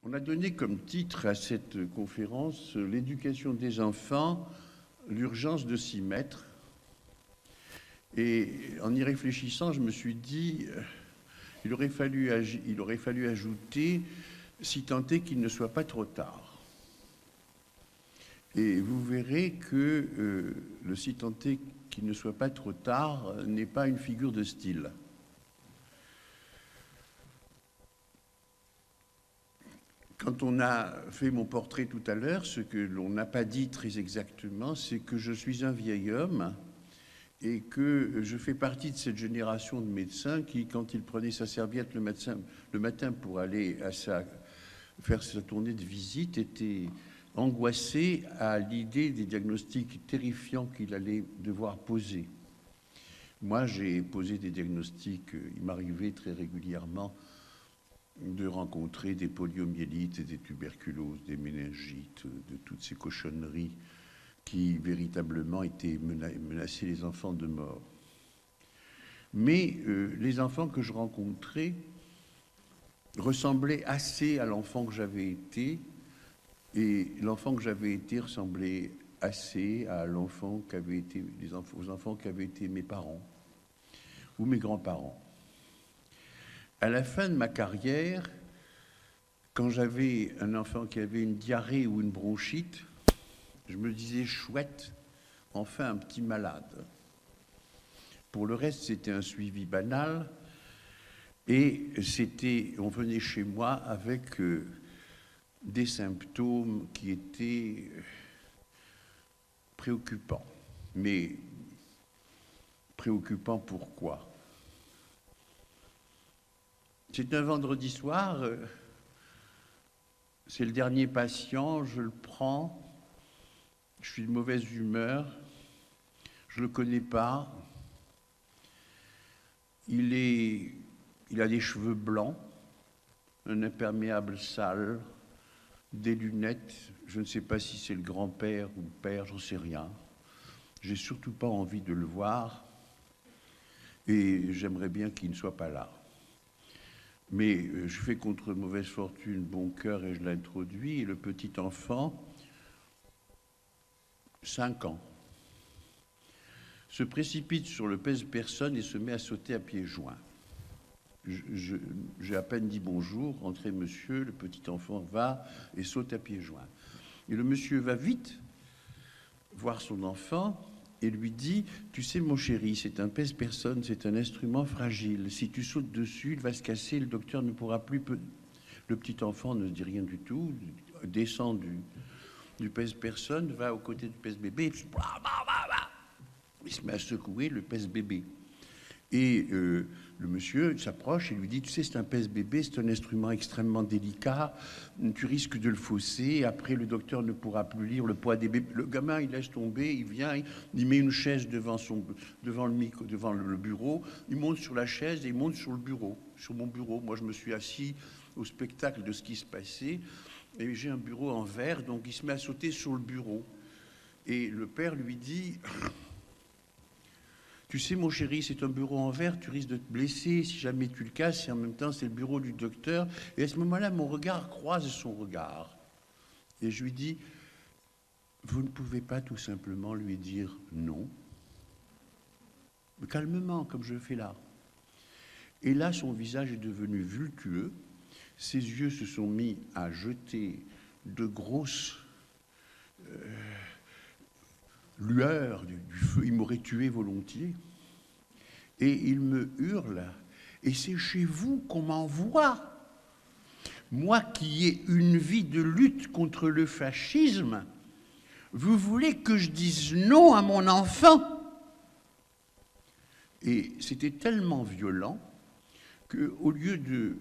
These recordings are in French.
On a donné comme titre à cette conférence l'éducation des enfants, l'urgence de s'y mettre. Et en y réfléchissant, je me suis dit, il aurait fallu ajouter, si tant est qu'il ne soit pas trop tard. Et vous verrez que le si tant est qu'il ne soit pas trop tard n'est pas une figure de style. Quand on a fait mon portrait tout à l'heure, ce que l'on n'a pas dit très exactement, c'est que je suis un vieil homme et que je fais partie de cette génération de médecins qui, quand il prenait sa serviette le matin pour aller faire sa tournée de visite, était angoissé à l'idée des diagnostics terrifiants qu'il allait devoir poser. Moi, j'ai posé des diagnostics, il m'arrivait très régulièrement de rencontrer des poliomyélites, des tuberculoses, des méningites, de toutes ces cochonneries qui véritablement étaient menaçaient les enfants de mort. Mais les enfants que je rencontrais ressemblaient assez à l'enfant que j'avais été, et l'enfant que j'avais été ressemblait assez à l'enfant qu'avaient été aux enfants qu'avaient été mes parents ou mes grands-parents. À la fin de ma carrière, quand j'avais un enfant qui avait une diarrhée ou une bronchite, je me disais chouette, enfin un petit malade. Pour le reste, c'était un suivi banal et on venait chez moi avec des symptômes qui étaient préoccupants. Mais préoccupants pourquoi ? C'est un vendredi soir, c'est le dernier patient, je le prends, je suis de mauvaise humeur, je ne le connais pas, il a des cheveux blancs, un imperméable sale, des lunettes, je ne sais pas si c'est le grand-père ou le père, j'en sais rien. J'ai surtout pas envie de le voir et j'aimerais bien qu'il ne soit pas là. Mais je fais contre mauvaise fortune bon cœur et je l'introduis. Et le petit enfant, 5 ans, se précipite sur le pèse-personne et se met à sauter à pieds joints. J'ai à peine dit bonjour, entrez monsieur, le petit enfant va et saute à pieds joints. Et le monsieur va vite voir son enfant et lui dit « Tu sais mon chéri, c'est un pèse-personne, c'est un instrument fragile. Si tu sautes dessus, il va se casser, le docteur ne pourra plus... » Le petit enfant ne dit rien du tout, descend du pèse-personne, va aux côtés du pèse-bébé, il se met à secouer le pèse-bébé. Et le monsieur s'approche et lui dit « Tu sais, c'est un pèse-bébé, c'est un instrument extrêmement délicat, tu risques de le fausser, après le docteur ne pourra plus lire le poids des bébés. » Le gamin, il laisse tomber, il vient, il met une chaise devant le bureau, il monte sur la chaise et il monte sur le bureau, sur mon bureau. Moi, je me suis assis au spectacle de ce qui se passait et j'ai un bureau en verre, donc il se met à sauter sur le bureau. Et le père lui dit... Tu sais, mon chéri, c'est un bureau en verre, tu risques de te blesser si jamais tu le casses, et en même temps, c'est le bureau du docteur. Et à ce moment-là, mon regard croise son regard. Et je lui dis, vous ne pouvez pas tout simplement lui dire non, calmement, comme je le fais là. Et là, son visage est devenu vultueux, ses yeux se sont mis à jeter de grosses lueur du feu, il m'aurait tué volontiers. Et il me hurle, et c'est chez vous qu'on m'envoie. Moi qui ai une vie de lutte contre le fascisme, vous voulez que je dise non à mon enfant? Et c'était tellement violent qu'au lieu de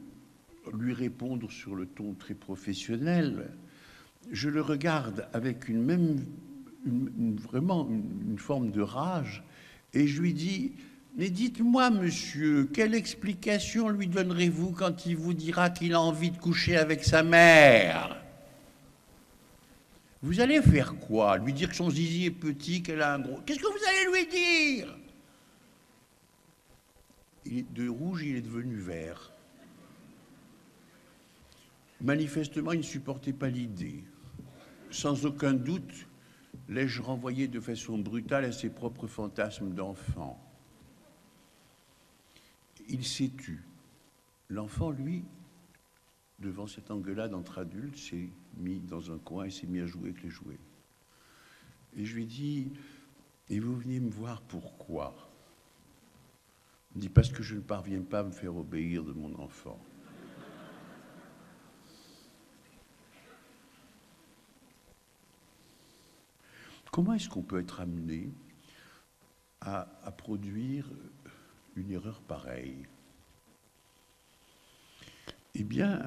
lui répondre sur le ton très professionnel, je le regarde avec vraiment une forme de rage et je lui dis « Mais dites-moi, monsieur, quelle explication lui donnerez-vous quand il vous dira qu'il a envie de coucher avec sa mère? Vous allez faire quoi? Lui dire que son zizi est petit, qu'elle a un gros... Qu'est-ce que vous allez lui dire ?» De rouge, il est devenu vert. Manifestement, il ne supportait pas l'idée. Sans aucun doute, l'ai-je renvoyé de façon brutale à ses propres fantasmes d'enfant. Il s'est tu. L'enfant, lui, devant cette engueulade entre adultes, s'est mis dans un coin et s'est mis à jouer avec les jouets. Et je lui ai dit, et vous venez me voir pourquoi? Il me dit, parce que je ne parviens pas à me faire obéir de mon enfant. Comment est-ce qu'on peut être amené à produire une erreur pareille? Eh bien,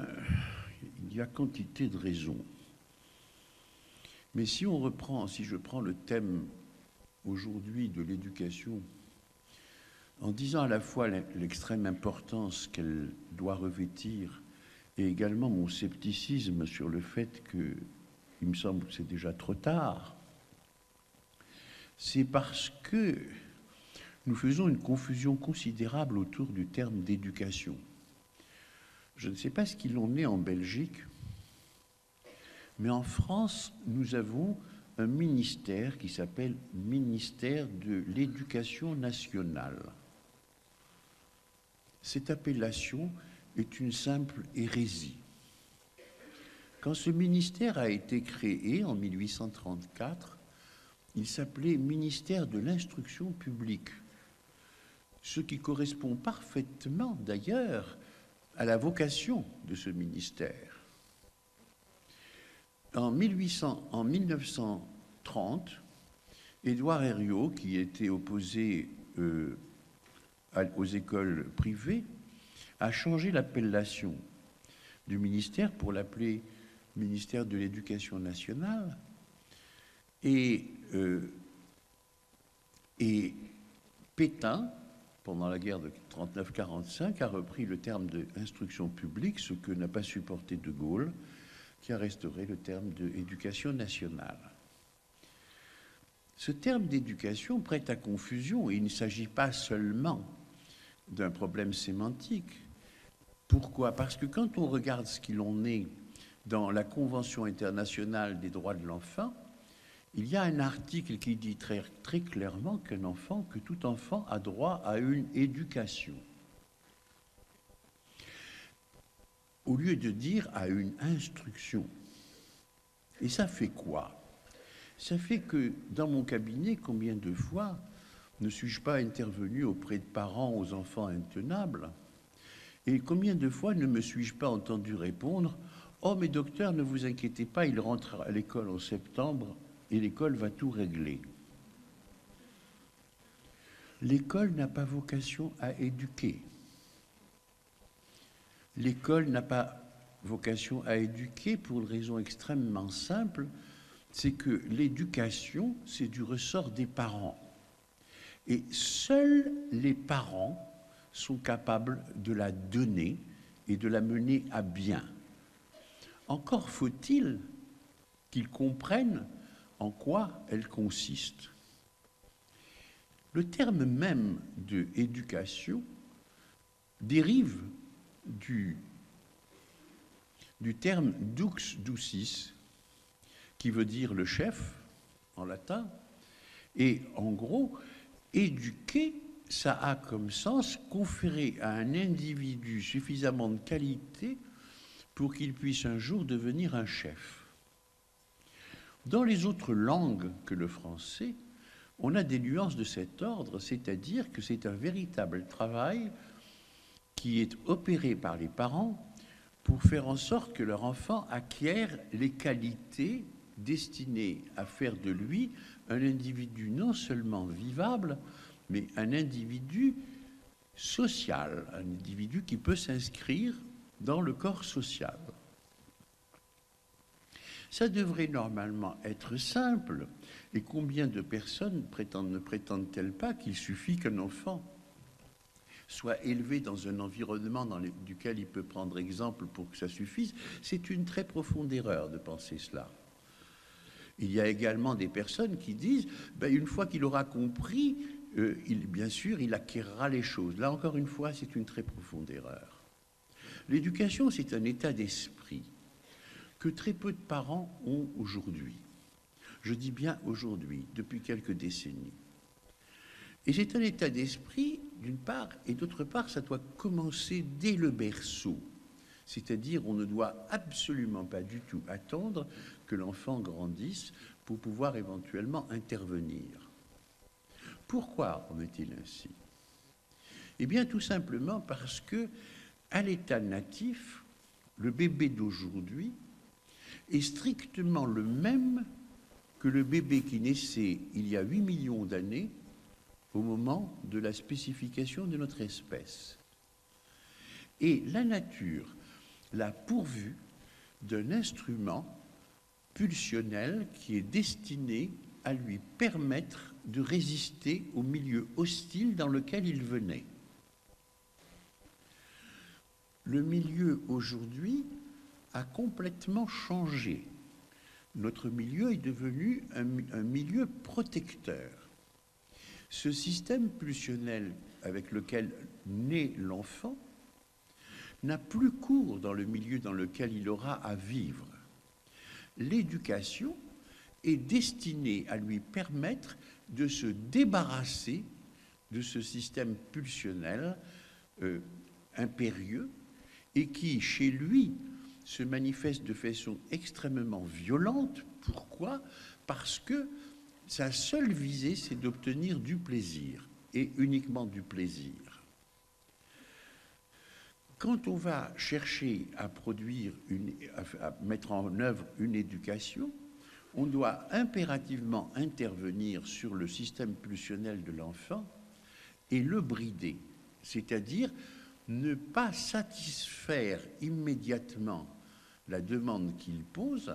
il y a quantité de raisons. Mais si je prends le thème aujourd'hui de l'éducation, en disant à la fois l'extrême importance qu'elle doit revêtir et également mon scepticisme sur le fait qu'il me semble que c'est déjà trop tard, c'est parce que nous faisons une confusion considérable autour du terme d'éducation. Je ne sais pas ce qu'il en est en Belgique, mais en France, nous avons un ministère qui s'appelle ministère de l'Éducation nationale. Cette appellation est une simple hérésie. Quand ce ministère a été créé en 1834, il s'appelait ministère de l'Instruction publique, ce qui correspond parfaitement d'ailleurs à la vocation de ce ministère. En 1930, Édouard Herriot, qui était opposé aux écoles privées, a changé l'appellation du ministère pour l'appeler ministère de l'Éducation nationale. Et Pétain, pendant la guerre de 39-45, a repris le terme d'instruction publique, ce que n'a pas supporté De Gaulle, qui a restauré le terme d'éducation nationale. Ce terme d'éducation prête à confusion et il ne s'agit pas seulement d'un problème sémantique. Pourquoi? Parce que quand on regarde ce qu'il en est dans la Convention internationale des droits de l'enfant, il y a un article qui dit très, très clairement que tout enfant a droit à une éducation. Au lieu de dire à une instruction. Et ça fait quoi? Ça fait que dans mon cabinet, combien de fois ne suis-je pas intervenu auprès de parents aux enfants intenables? Et combien de fois ne me suis-je pas entendu répondre « Oh, mais docteur, ne vous inquiétez pas, il rentre à l'école en septembre et l'école va tout régler. » L'école n'a pas vocation à éduquer. L'école n'a pas vocation à éduquer pour une raison extrêmement simple, c'est que l'éducation, c'est du ressort des parents. Et seuls les parents sont capables de la donner et de la mener à bien. Encore faut-il qu'ils comprennent en quoi elle consiste. Le terme même de éducation dérive du terme dux ducis, qui veut dire le chef en latin, et en gros, éduquer, ça a comme sens conférer à un individu suffisamment de qualité pour qu'il puisse un jour devenir un chef. Dans les autres langues que le français, on a des nuances de cet ordre, c'est-à-dire que c'est un véritable travail qui est opéré par les parents pour faire en sorte que leur enfant acquiert les qualités destinées à faire de lui un individu non seulement vivable, mais un individu social, un individu qui peut s'inscrire dans le corps social. Ça devrait normalement être simple. Et combien de personnes ne prétendent-elles pas qu'il suffit qu'un enfant soit élevé dans un environnement duquel il peut prendre exemple pour que ça suffise? C'est une très profonde erreur de penser cela. Il y a également des personnes qui disent une fois qu'il aura compris, bien sûr, il acquérera les choses. Là, encore une fois, c'est une très profonde erreur. L'éducation, c'est un état d'esprit. que très peu de parents ont aujourd'hui. Je dis bien aujourd'hui, depuis quelques décennies. Et c'est un état d'esprit, d'une part, et d'autre part, ça doit commencer dès le berceau. C'est-à-dire, on ne doit absolument pas du tout attendre que l'enfant grandisse pour pouvoir éventuellement intervenir. Pourquoi en est-il ainsi? Eh bien, tout simplement parce que, à l'état natif, le bébé d'aujourd'hui est strictement le même que le bébé qui naissait il y a 8 millions d'années au moment de la spécification de notre espèce. Et la nature l'a pourvu d'un instrument pulsionnel qui est destiné à lui permettre de résister au milieu hostile dans lequel il venait. Le milieu aujourd'hui a complètement changé. Notre milieu est devenu un milieu protecteur. Ce système pulsionnel avec lequel naît l'enfant n'a plus cours dans le milieu dans lequel il aura à vivre. L'éducation est destinée à lui permettre de se débarrasser de ce système pulsionnel impérieux et qui, chez lui, se manifeste de façon extrêmement violente. Pourquoi? Parce que sa seule visée, c'est d'obtenir du plaisir, et uniquement du plaisir. Quand on va chercher à à mettre en œuvre une éducation, on doit impérativement intervenir sur le système pulsionnel de l'enfant et le brider, c'est-à-dire ne pas satisfaire immédiatement la demande qu'il pose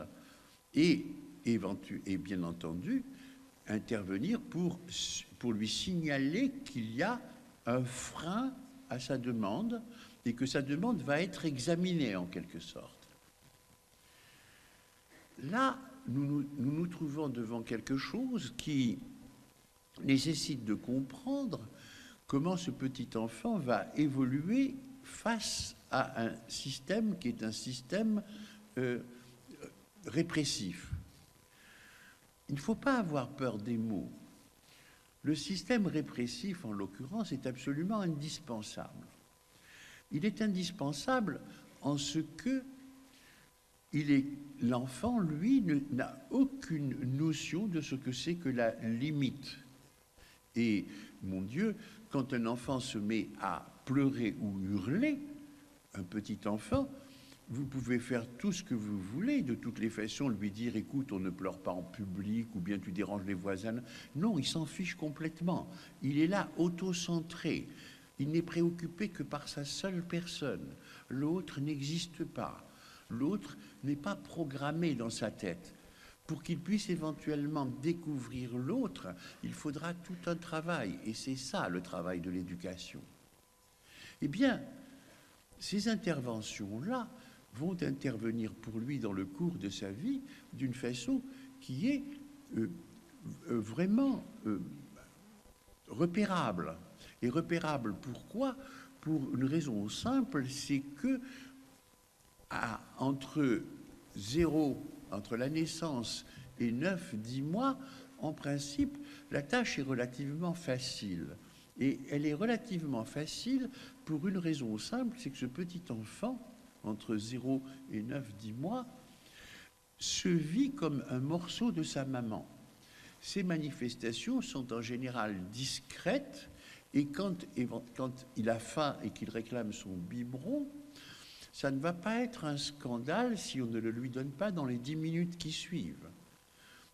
et bien entendu intervenir pour lui signaler qu'il y a un frein à sa demande et que sa demande va être examinée en quelque sorte. Là, nous nous trouvons devant quelque chose qui nécessite de comprendre comment ce petit enfant va évoluer face à un système qui est un système répressif. Il ne faut pas avoir peur des mots. Le système répressif, en l'occurrence, est absolument indispensable. Il est indispensable en ce que l'enfant, lui, n'a aucune notion de ce que c'est que la limite. Et, mon Dieu, quand un enfant se met à pleurer ou hurler, un petit enfant, vous pouvez faire tout ce que vous voulez, de toutes les façons, lui dire « écoute, on ne pleure pas en public » ou bien « tu déranges les voisins ». Non, il s'en fiche complètement. Il est là, autocentré. Il n'est préoccupé que par sa seule personne. L'autre n'existe pas. L'autre n'est pas programmé dans sa tête. Pour qu'il puisse éventuellement découvrir l'autre, il faudra tout un travail. Et c'est ça le travail de l'éducation. Eh bien, ces interventions-là vont intervenir pour lui dans le cours de sa vie d'une façon qui est vraiment repérable. Et repérable, pourquoi? Pour une raison simple, c'est que entre la naissance et 9-10 mois, en principe, la tâche est relativement facile. Et elle est relativement facile pour une raison simple, c'est que ce petit enfant, entre 0 et 9-10 mois, se vit comme un morceau de sa maman. Ces manifestations sont en général discrètes et quand il a faim et qu'il réclame son biberon, ça ne va pas être un scandale si on ne le lui donne pas dans les 10 minutes qui suivent.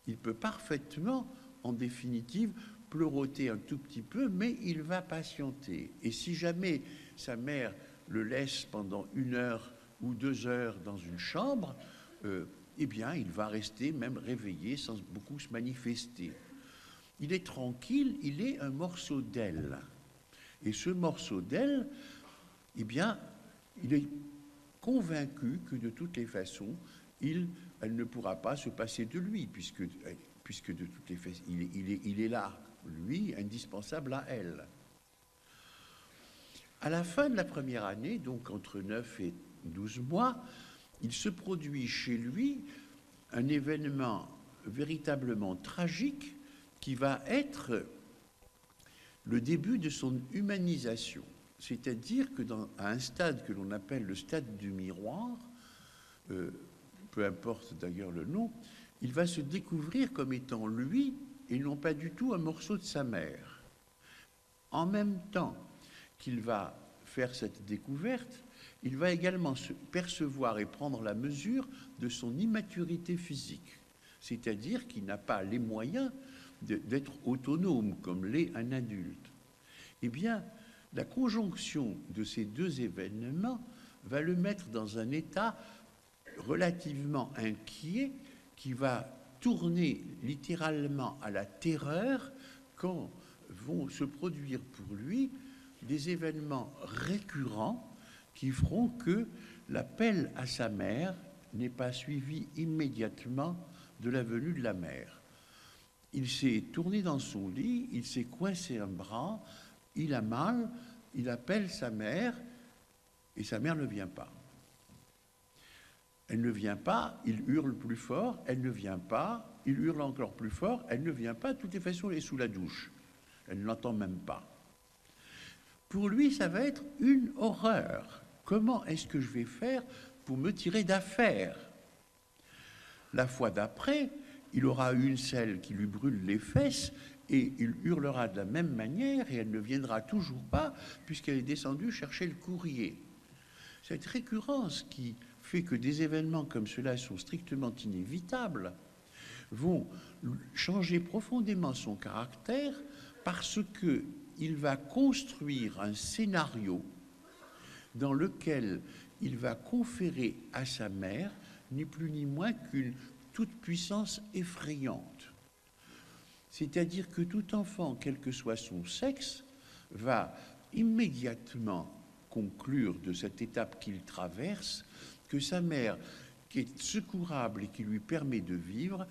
Il peut parfaitement, en définitive, pleuroter un tout petit peu, mais il va patienter. Et si jamais sa mère le laisse pendant 1 heure ou 2 heures dans une chambre, eh bien, il va rester même réveillé sans beaucoup se manifester. Il est tranquille, il est un morceau d'aile. Et ce morceau d'aile, eh bien, il est convaincu que de toutes les façons, elle ne pourra pas se passer de lui, puisque de toutes les façons, il est là, lui, indispensable à elle. À la fin de la première année, donc entre 9 et 12 mois, il se produit chez lui un événement véritablement tragique qui va être le début de son humanisation. C'est-à-dire que à un stade que l'on appelle le stade du miroir, peu importe d'ailleurs le nom, il va se découvrir comme étant lui et non pas du tout un morceau de sa mère. En même temps qu'il va faire cette découverte, il va également se percevoir et prendre la mesure de son immaturité physique, c'est-à-dire qu'il n'a pas les moyens d'être autonome comme l'est un adulte. Eh bien, la conjonction de ces deux événements va le mettre dans un état relativement inquiet qui va tourner littéralement à la terreur quand vont se produire pour lui des événements récurrents qui feront que l'appel à sa mère n'est pas suivi immédiatement de la venue de la mère. Il s'est tourné dans son lit, il s'est coincé un bras, il a mal, il appelle sa mère et sa mère ne vient pas. Elle ne vient pas, il hurle plus fort, elle ne vient pas, il hurle encore plus fort, elle ne vient pas, de toutes les façons elle est sous la douche. Elle ne l'entend même pas. Pour lui, ça va être une horreur. Comment est-ce que je vais faire pour me tirer d'affaire? La fois d'après, il aura une selle qui lui brûle les fesses et il hurlera de la même manière et elle ne viendra toujours pas puisqu'elle est descendue chercher le courrier. Cette récurrence qui fait que des événements comme cela sont strictement inévitables vont changer profondément son caractère parce qu'il va construire un scénario dans lequel il va conférer à sa mère ni plus ni moins qu'une toute-puissance effrayante. C'est-à-dire que tout enfant, quel que soit son sexe, va immédiatement conclure de cette étape qu'il traverse que sa mère, qui est secourable et qui lui permet de vivre,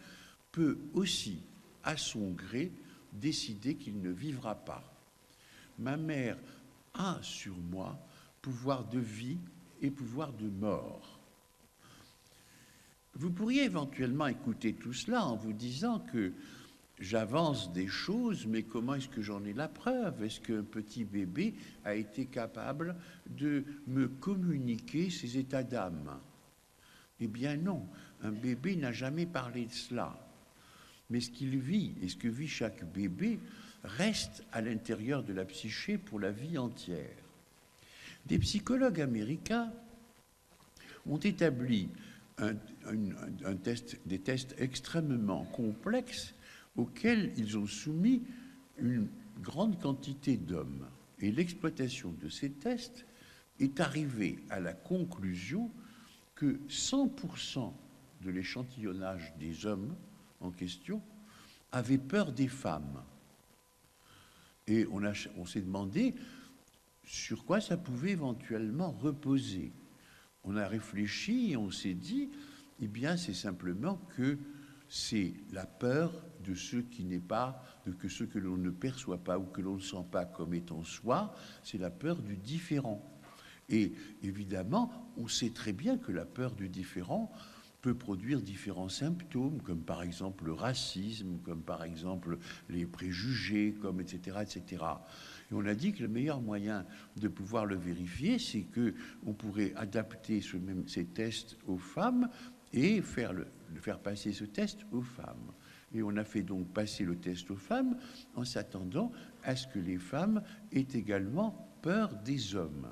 peut aussi, à son gré, décider qu'il ne vivra pas. Ma mère a sur moi pouvoir de vie et pouvoir de mort. Vous pourriez éventuellement écouter tout cela en vous disant que j'avance des choses, mais comment est-ce que j'en ai la preuve? Est-ce qu'un petit bébé a été capable de me communiquer ses états d'âme? Eh bien non, un bébé n'a jamais parlé de cela. Mais ce qu'il vit et ce que vit chaque bébé reste à l'intérieur de la psyché pour la vie entière. Des psychologues américains ont établi des tests extrêmement complexes auxquels ils ont soumis une grande quantité d'hommes. Et l'exploitation de ces tests est arrivée à la conclusion que 100% de l'échantillonnage des hommes en question avaient peur des femmes. Et on s'est demandé sur quoi ça pouvait éventuellement reposer. On a réfléchi et on s'est dit, eh bien, c'est simplement que c'est la peur de ce qui n'est pas, de ce que l'on ne perçoit pas ou que l'on ne sent pas comme étant soi, c'est la peur du différent. Et évidemment, on sait très bien que la peur du différent peut produire différents symptômes, comme par exemple le racisme, comme par exemple les préjugés, comme etc., etc. Et on a dit que le meilleur moyen de pouvoir le vérifier, c'est qu'on pourrait adapter ces tests aux femmes et faire passer ce test aux femmes. Et on a fait donc passer le test aux femmes en s'attendant à ce que les femmes aient également peur des hommes.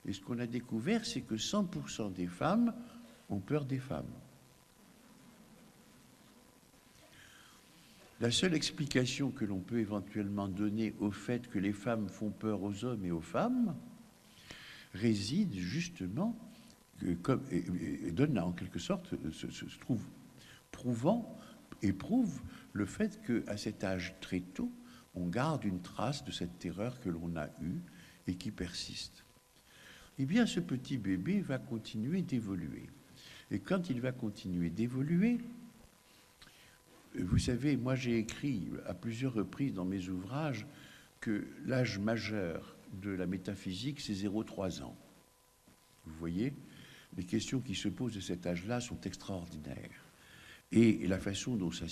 Et ce qu'on a découvert, c'est que 100% des femmes ont peur des femmes. La seule explication que l'on peut éventuellement donner au fait que les femmes font peur aux hommes et aux femmes réside justement, et donne en quelque sorte, se trouve prouvant, éprouve le fait qu'à cet âge très tôt, on garde une trace de cette terreur que l'on a eue et qui persiste. Eh bien, ce petit bébé va continuer d'évoluer. Et quand il va continuer d'évoluer, vous savez, moi j'ai écrit à plusieurs reprises dans mes ouvrages que l'âge majeur de la métaphysique, c'est 0,3 ans. Vous voyez? les questions qui se posent de cet âge-là sont extraordinaires. Et la façon dont ça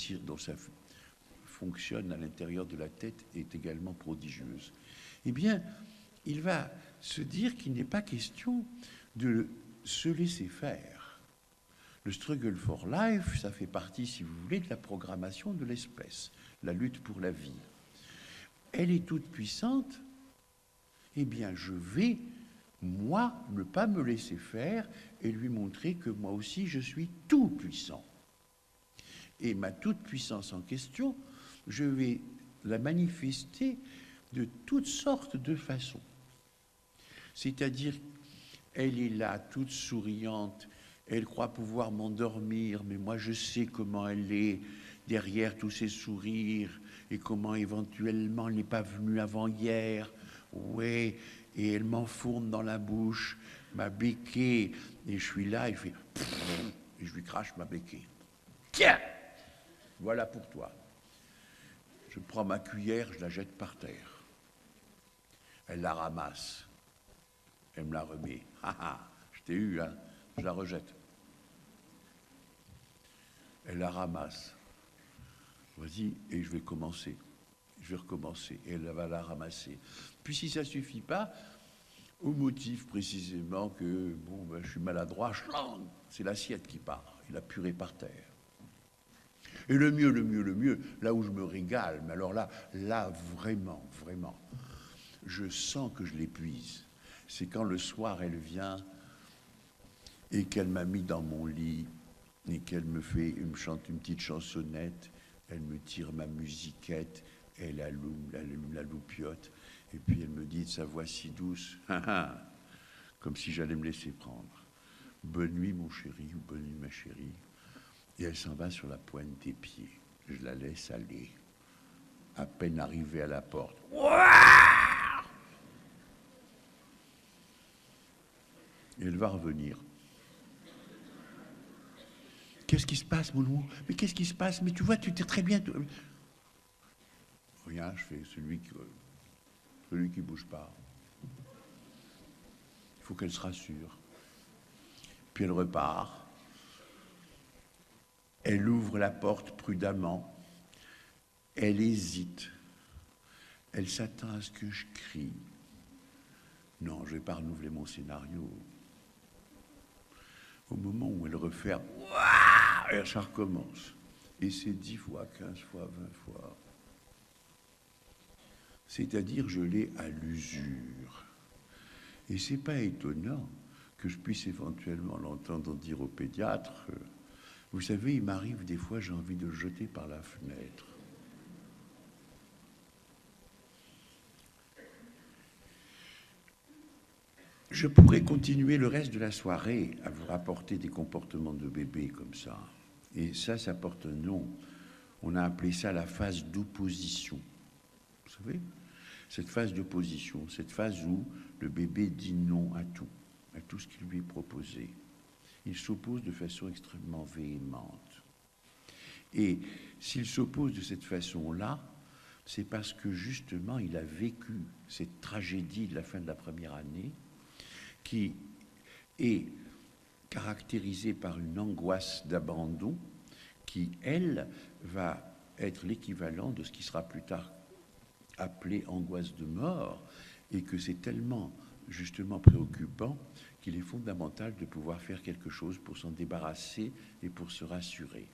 fonctionne à l'intérieur de la tête est également prodigieuse. Eh bien, il va se dire qu'il n'est pas question de se laisser faire. Le struggle for life, ça fait partie, si vous voulez, de la programmation de l'espèce, la lutte pour la vie. Elle est toute puissante, eh bien, je vais, moi, ne pas me laisser faire et lui montrer que moi aussi, je suis tout puissant. Et ma toute-puissance en question, je vais la manifester de toutes sortes de façons. C'est-à-dire, elle est là, toute souriante, elle croit pouvoir m'endormir, mais moi je sais comment elle est derrière tous ces sourires et comment éventuellement elle n'est pas venue avant hier. Ouais, et elle m'enfourne dans la bouche ma béquille, et je suis là, et je fais et je lui crache ma béquille. Tiens! Voilà pour toi. Je prends ma cuillère, je la jette par terre. Elle la ramasse. Elle me la remet. Ah ah, je t'ai eu, hein. Je la rejette. Elle la ramasse. Vas-y, et je vais commencer. Je vais recommencer. Et elle va la ramasser. Puis si ça ne suffit pas, au motif précisément que bon, ben, je suis maladroit, c'est l'assiette qui part. Et la purée par terre. Et le mieux, là où je me régale, mais alors là, vraiment, je sens que je l'épuise. C'est quand le soir, elle vient et qu'elle m'a mis dans mon lit et qu'elle me chante une petite chansonnette, elle me tire ma musiquette, elle allume la loupiote, et puis elle me dit de sa voix si douce, comme si j'allais me laisser prendre. Bonne nuit, mon chéri, ou bonne nuit, ma chérie. Et elle s'en va sur la pointe des pieds. Je la laisse aller. À peine arrivée à la porte. Et elle va revenir. Qu'est-ce qui se passe, mon amour? Mais qu'est-ce qui se passe? Mais tu vois, tu t'es très bien. Rien, je fais celui qui bouge pas. Il faut qu'elle se rassure. Puis elle repart. Elle ouvre la porte prudemment. Elle hésite. Elle s'attend à ce que je crie. Non, je ne vais pas renouveler mon scénario. Au moment où elle referme, ça recommence. Et c'est 10 fois, 15 fois, 20 fois. C'est-à-dire, je l'ai à l'usure. Et c'est pas étonnant que je puisse éventuellement l'entendre dire au pédiatre. Vous savez, il m'arrive des fois, j'ai envie de le jeter par la fenêtre. Je pourrais continuer le reste de la soirée à vous rapporter des comportements de bébé comme ça. Et ça porte un nom. On a appelé ça la phase d'opposition. Vous savez, cette phase d'opposition, cette phase où le bébé dit non à tout ce qui lui est proposé. Il s'oppose de façon extrêmement véhémente. Et s'il s'oppose de cette façon-là, c'est parce que justement il a vécu cette tragédie de la fin de la première année qui est caractérisée par une angoisse d'abandon qui, elle, va être l'équivalent de ce qui sera plus tard appelé angoisse de mort, et que c'est tellement justement préoccupant qu'il est fondamental de pouvoir faire quelque chose pour s'en débarrasser et pour se rassurer.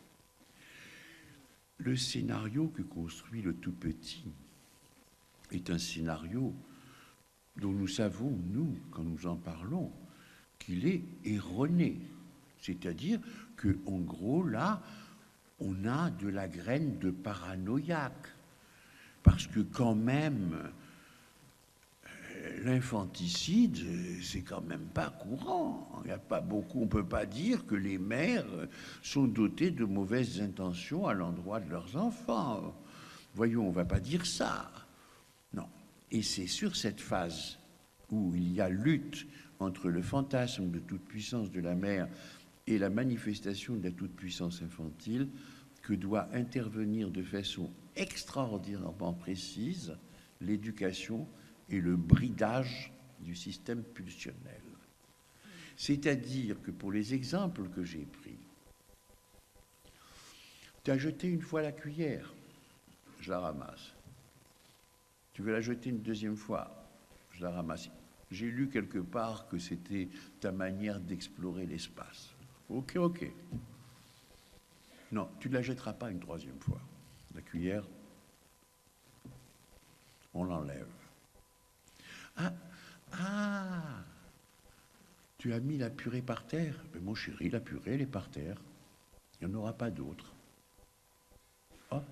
Le scénario que construit le tout petit est un scénario dont nous savons, nous, quand nous en parlons, qu'il est erroné. C'est-à-dire qu'en gros, là, on a de la graine de paranoïaque. Parce que quand même, l'infanticide, c'est quand même pas courant. Il n'y a pas beaucoup, on ne peut pas dire que les mères sont dotées de mauvaises intentions à l'endroit de leurs enfants. Voyons, on ne va pas dire ça. Non. Et c'est sur cette phase où il y a lutte entre le fantasme de toute puissance de la mère et la manifestation de la toute-puissance infantile que doit intervenir de façon extraordinairement précise l'éducation et le bridage du système pulsionnel. C'est-à-dire que pour les exemples que j'ai pris, tu as jeté une fois la cuillère, je la ramasse. Tu veux la jeter une deuxième fois, je la ramasse. J'ai lu quelque part que c'était ta manière d'explorer l'espace. Ok, ok. Non, tu ne la jetteras pas une troisième fois. La cuillère, on l'enlève. Ah, ah, tu as mis la purée par terre. Mais mon chéri, la purée, elle est par terre. Il n'y en aura pas d'autre. Hop.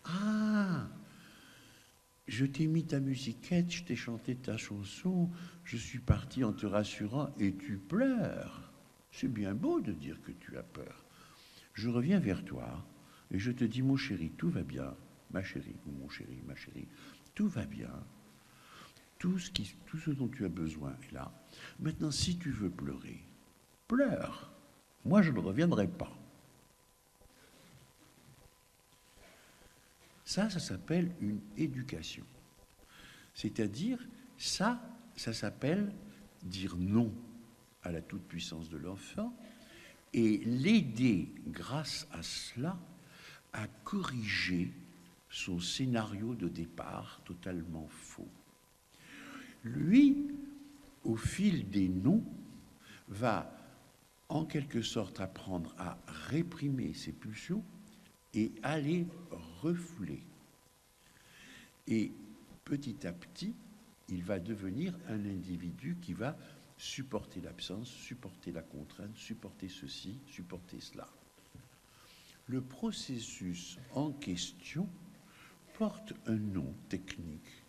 Ah, je t'ai mis ta musiquette, je t'ai chanté ta chanson, je suis parti en te rassurant et tu pleures. C'est bien beau de dire que tu as peur. Je reviens vers toi et je te dis, mon chéri, tout va bien. Ma chérie, ou mon chéri, ma chérie, tout va bien. Tout ce dont tu as besoin est là. Maintenant, si tu veux pleurer, pleure. Moi, je ne reviendrai pas. Ça s'appelle une éducation. C'est-à-dire, ça s'appelle dire non à la toute-puissance de l'enfant et l'aider, grâce à cela, à corriger son scénario de départ totalement faux. Lui, au fil des non, va en quelque sorte apprendre à réprimer ses pulsions et à les refouler. Et petit à petit, il va devenir un individu qui va supporter l'absence, supporter la contrainte, supporter ceci, supporter cela. Le processus en question porte un nom technique.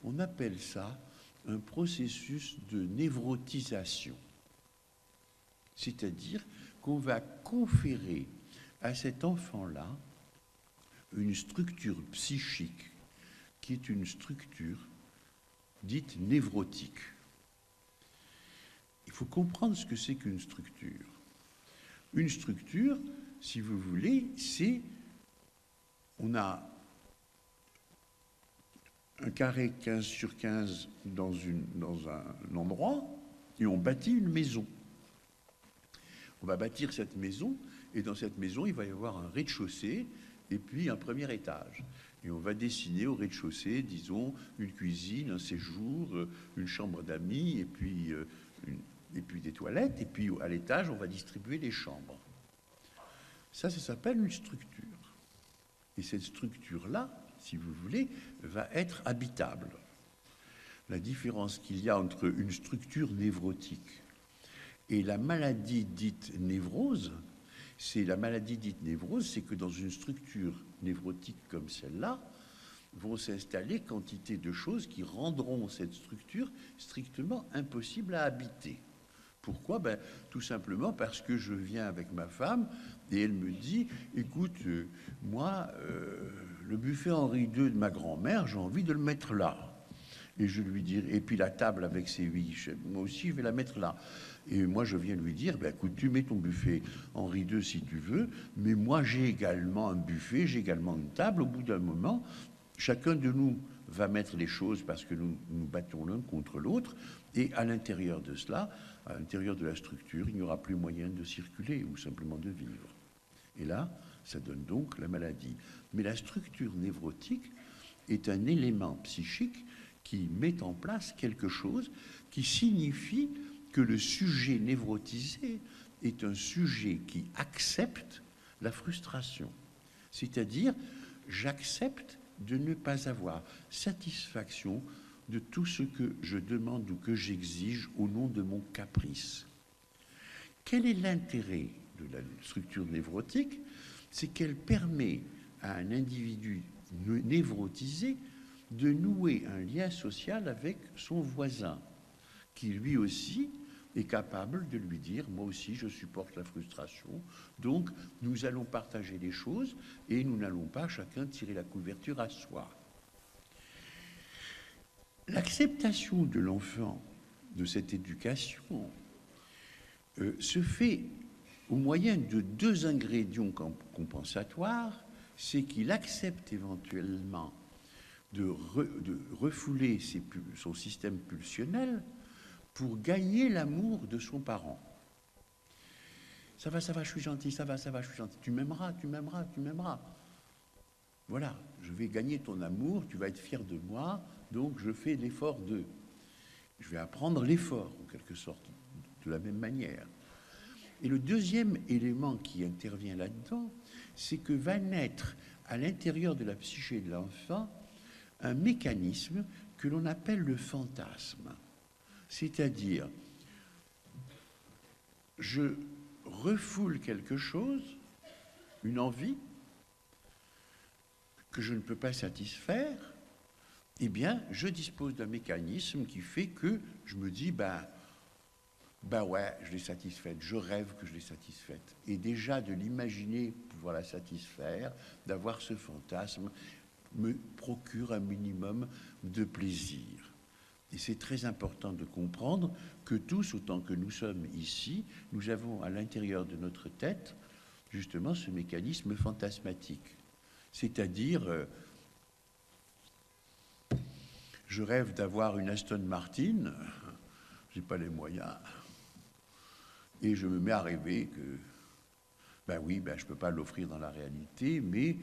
On appelle ça un processus de névrotisation. C'est-à-dire qu'on va conférer à cet enfant-là une structure psychique qui est une structure dite névrotique. Il faut comprendre ce que c'est qu'une structure. Une structure, si vous voulez, c'est, on a un carré 15 sur 15 dans un endroit et on bâtit une maison. On va bâtir cette maison et dans cette maison, il va y avoir un rez-de-chaussée et puis un premier étage. Et on va dessiner au rez-de-chaussée, disons, une cuisine, un séjour, une chambre d'amis et puis des toilettes. Et puis à l'étage, on va distribuer les chambres. Ça s'appelle une structure. Et cette structure-là, si vous voulez, va être habitable. La différence qu'il y a entre une structure névrotique et la maladie dite névrose, c'est que dans une structure névrotique comme celle-là, vont s'installer quantité de choses qui rendront cette structure strictement impossible à habiter. Pourquoi? Tout simplement parce que je viens avec ma femme et elle me dit, écoute, moi, le buffet Henri II de ma grand-mère, j'ai envie de le mettre là. Et je lui dis, et puis la table avec ses 8 chaises, moi aussi je vais la mettre là. Et moi je viens lui dire, écoute, tu mets ton buffet Henri II si tu veux, mais moi j'ai également un buffet, j'ai également une table. Au bout d'un moment, chacun de nous va mettre les choses parce que nous nous battons l'un contre l'autre, et à l'intérieur de cela, à l'intérieur de la structure, il n'y aura plus moyen de circuler ou simplement de vivre. Et là, ça donne donc la maladie. Mais la structure névrotique est un élément psychique qui met en place quelque chose qui signifie que le sujet névrotisé est un sujet qui accepte la frustration. C'est-à-dire, j'accepte de ne pas avoir satisfaction de tout ce que je demande ou que j'exige au nom de mon caprice. Quel est l'intérêt de la structure névrotique? C'est qu'elle permet à un individu névrotisé de nouer un lien social avec son voisin, qui lui aussi est capable de lui dire, moi aussi je supporte la frustration, donc nous allons partager les choses et nous n'allons pas chacun tirer la couverture à soi. L'acceptation de l'enfant de cette éducation se fait au moyen de 2 ingrédients compensatoires, c'est qu'il accepte éventuellement de refouler son système pulsionnel pour gagner l'amour de son parent. Ça va, je suis gentil, ça va, je suis gentil. Tu m'aimeras, tu m'aimeras, tu m'aimeras. Voilà, je vais gagner ton amour, tu vas être fier de moi, donc je fais l'effort de. Je vais apprendre l'effort, en quelque sorte, de la même manière. Et le deuxième élément qui intervient là-dedans, c'est que va naître à l'intérieur de la psyché de l'enfant un mécanisme que l'on appelle le fantasme. C'est-à-dire, je refoule quelque chose, une envie, que je ne peux pas satisfaire, eh bien, je dispose d'un mécanisme qui fait que je me dis, ben ouais, je l'ai satisfaite, je rêve que je l'ai satisfaite. Et déjà, de l'imaginer pouvoir la satisfaire, d'avoir ce fantasme, me procure un minimum de plaisir. Et c'est très important de comprendre que tous, autant que nous sommes ici, nous avons à l'intérieur de notre tête, justement, ce mécanisme fantasmatique. C'est-à-dire, je rêve d'avoir une Aston Martin, je n'ai pas les moyens, et je me mets à rêver que, ben oui, je ne peux pas l'offrir dans la réalité, mais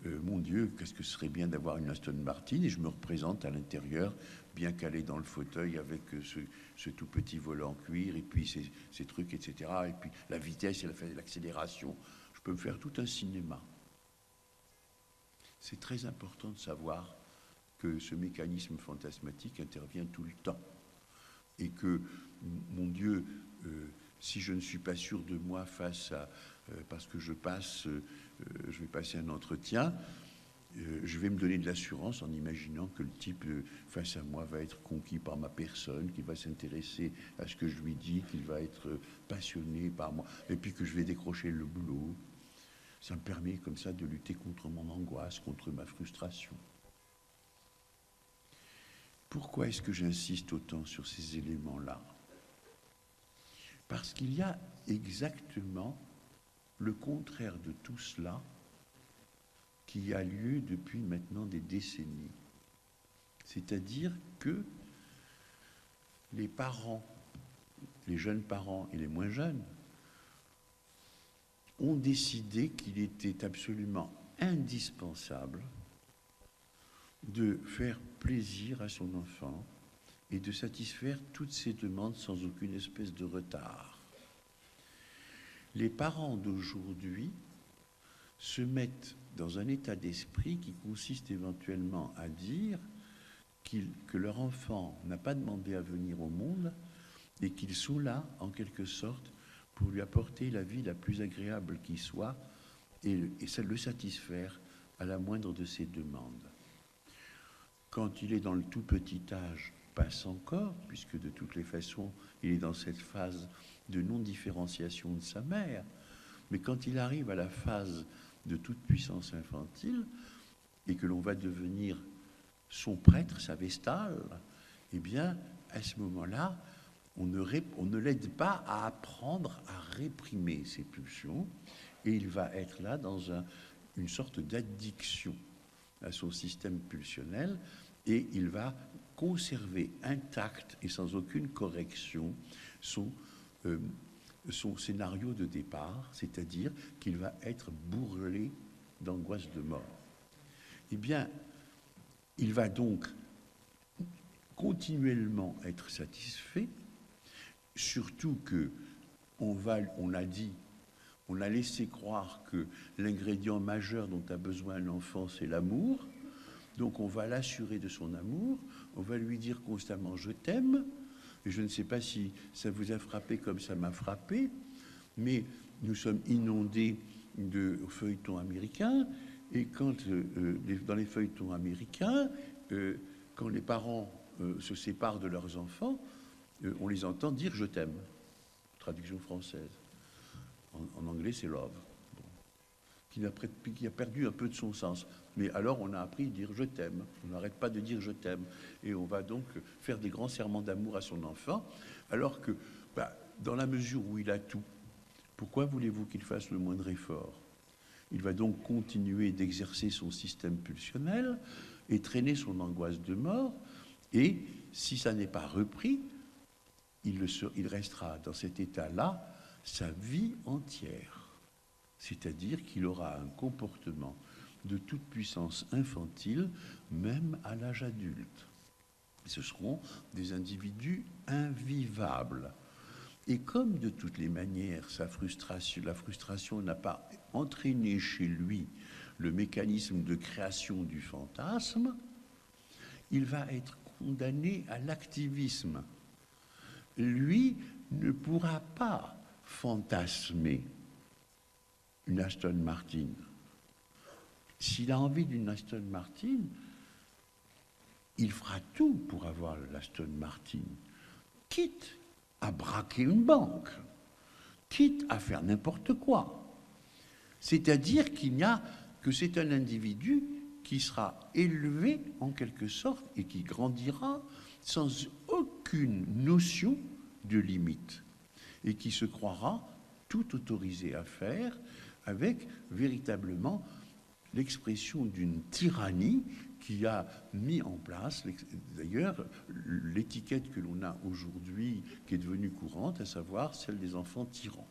mon Dieu, qu'est-ce que ce serait bien d'avoir une Aston Martin, et je me représente à l'intérieur, bien calé dans le fauteuil, avec ce tout petit volant en cuir, et puis ces trucs, etc., et puis la vitesse et l'accélération. Je peux me faire tout un cinéma. C'est très important de savoir que ce mécanisme fantasmatique intervient tout le temps. Et que, mon Dieu, si je ne suis pas sûr de moi face à... parce que je vais passer un entretien, je vais me donner de l'assurance en imaginant que le type face à moi va être conquis par ma personne, qu'il va s'intéresser à ce que je lui dis, qu'il va être passionné par moi, et puis que je vais décrocher le boulot. Ça me permet comme ça de lutter contre mon angoisse, contre ma frustration. Pourquoi est-ce que j'insiste autant sur ces éléments-là? Parce qu'il y a exactement le contraire de tout cela qui a lieu depuis maintenant des décennies. C'est-à-dire que les parents, les jeunes parents et les moins jeunes, ont décidé qu'il était absolument indispensable de faire plaisir à son enfant et de satisfaire toutes ses demandes sans aucune espèce de retard. Les parents d'aujourd'hui se mettent dans un état d'esprit qui consiste éventuellement à dire que leur enfant n'a pas demandé à venir au monde et qu'ils sont là, en quelque sorte, pour lui apporter la vie la plus agréable qui soit et le satisfaire à la moindre de ses demandes. Quand il est dans le tout petit âge, passe encore, puisque de toutes les façons, il est dans cette phase de non-différenciation de sa mère. Mais quand il arrive à la phase de toute puissance infantile, et que l'on va devenir son prêtre, sa vestale, eh bien, à ce moment-là, on ne l'aide pas à apprendre à réprimer ses pulsions, et il va être là dans une sorte d'addiction à son système pulsionnel, et il va conserver intact et sans aucune correction son scénario de départ, c'est-à-dire qu'il va être bourrelé d'angoisse de mort. Eh bien, il va donc continuellement être satisfait, surtout que on a laissé croire que l'ingrédient majeur dont a besoin un enfant, c'est l'amour. Donc on va l'assurer de son amour, on va lui dire constamment « je t'aime ». Et je ne sais pas si ça vous a frappé comme ça m'a frappé, mais nous sommes inondés de feuilletons américains, et quand dans les feuilletons américains, quand les parents se séparent de leurs enfants, on les entend dire « je t'aime », traduction française. En anglais, c'est « love ». Qui a perdu un peu de son sens. Mais alors, on a appris à dire « je t'aime ». On n'arrête pas de dire « je t'aime ». Et on va donc faire des grands serments d'amour à son enfant, alors que, dans la mesure où il a tout, pourquoi voulez-vous qu'il fasse le moindre effort? Il va donc continuer d'exercer son système pulsionnel et traîner son angoisse de mort. Et si ça n'est pas repris, il restera dans cet état-là sa vie entière. C'est-à-dire qu'il aura un comportement de toute puissance infantile, même à l'âge adulte. Ce seront des individus invivables. Et comme de toutes les manières, la frustration n'a pas entraîné chez lui le mécanisme de création du fantasme, il va être condamné à l'activisme. Lui ne pourra pas fantasmer une Aston Martin. S'il a envie d'une Aston Martin, il fera tout pour avoir l'Aston Martin, quitte à braquer une banque, quitte à faire n'importe quoi. C'est-à-dire que c'est un individu qui sera élevé en quelque sorte et qui grandira sans aucune notion de limite et qui se croira tout autorisé à faire avec véritablement l'expression d'une tyrannie qui a mis en place, d'ailleurs, l'étiquette que l'on a aujourd'hui, qui est devenue courante, à savoir celle des enfants tyrans.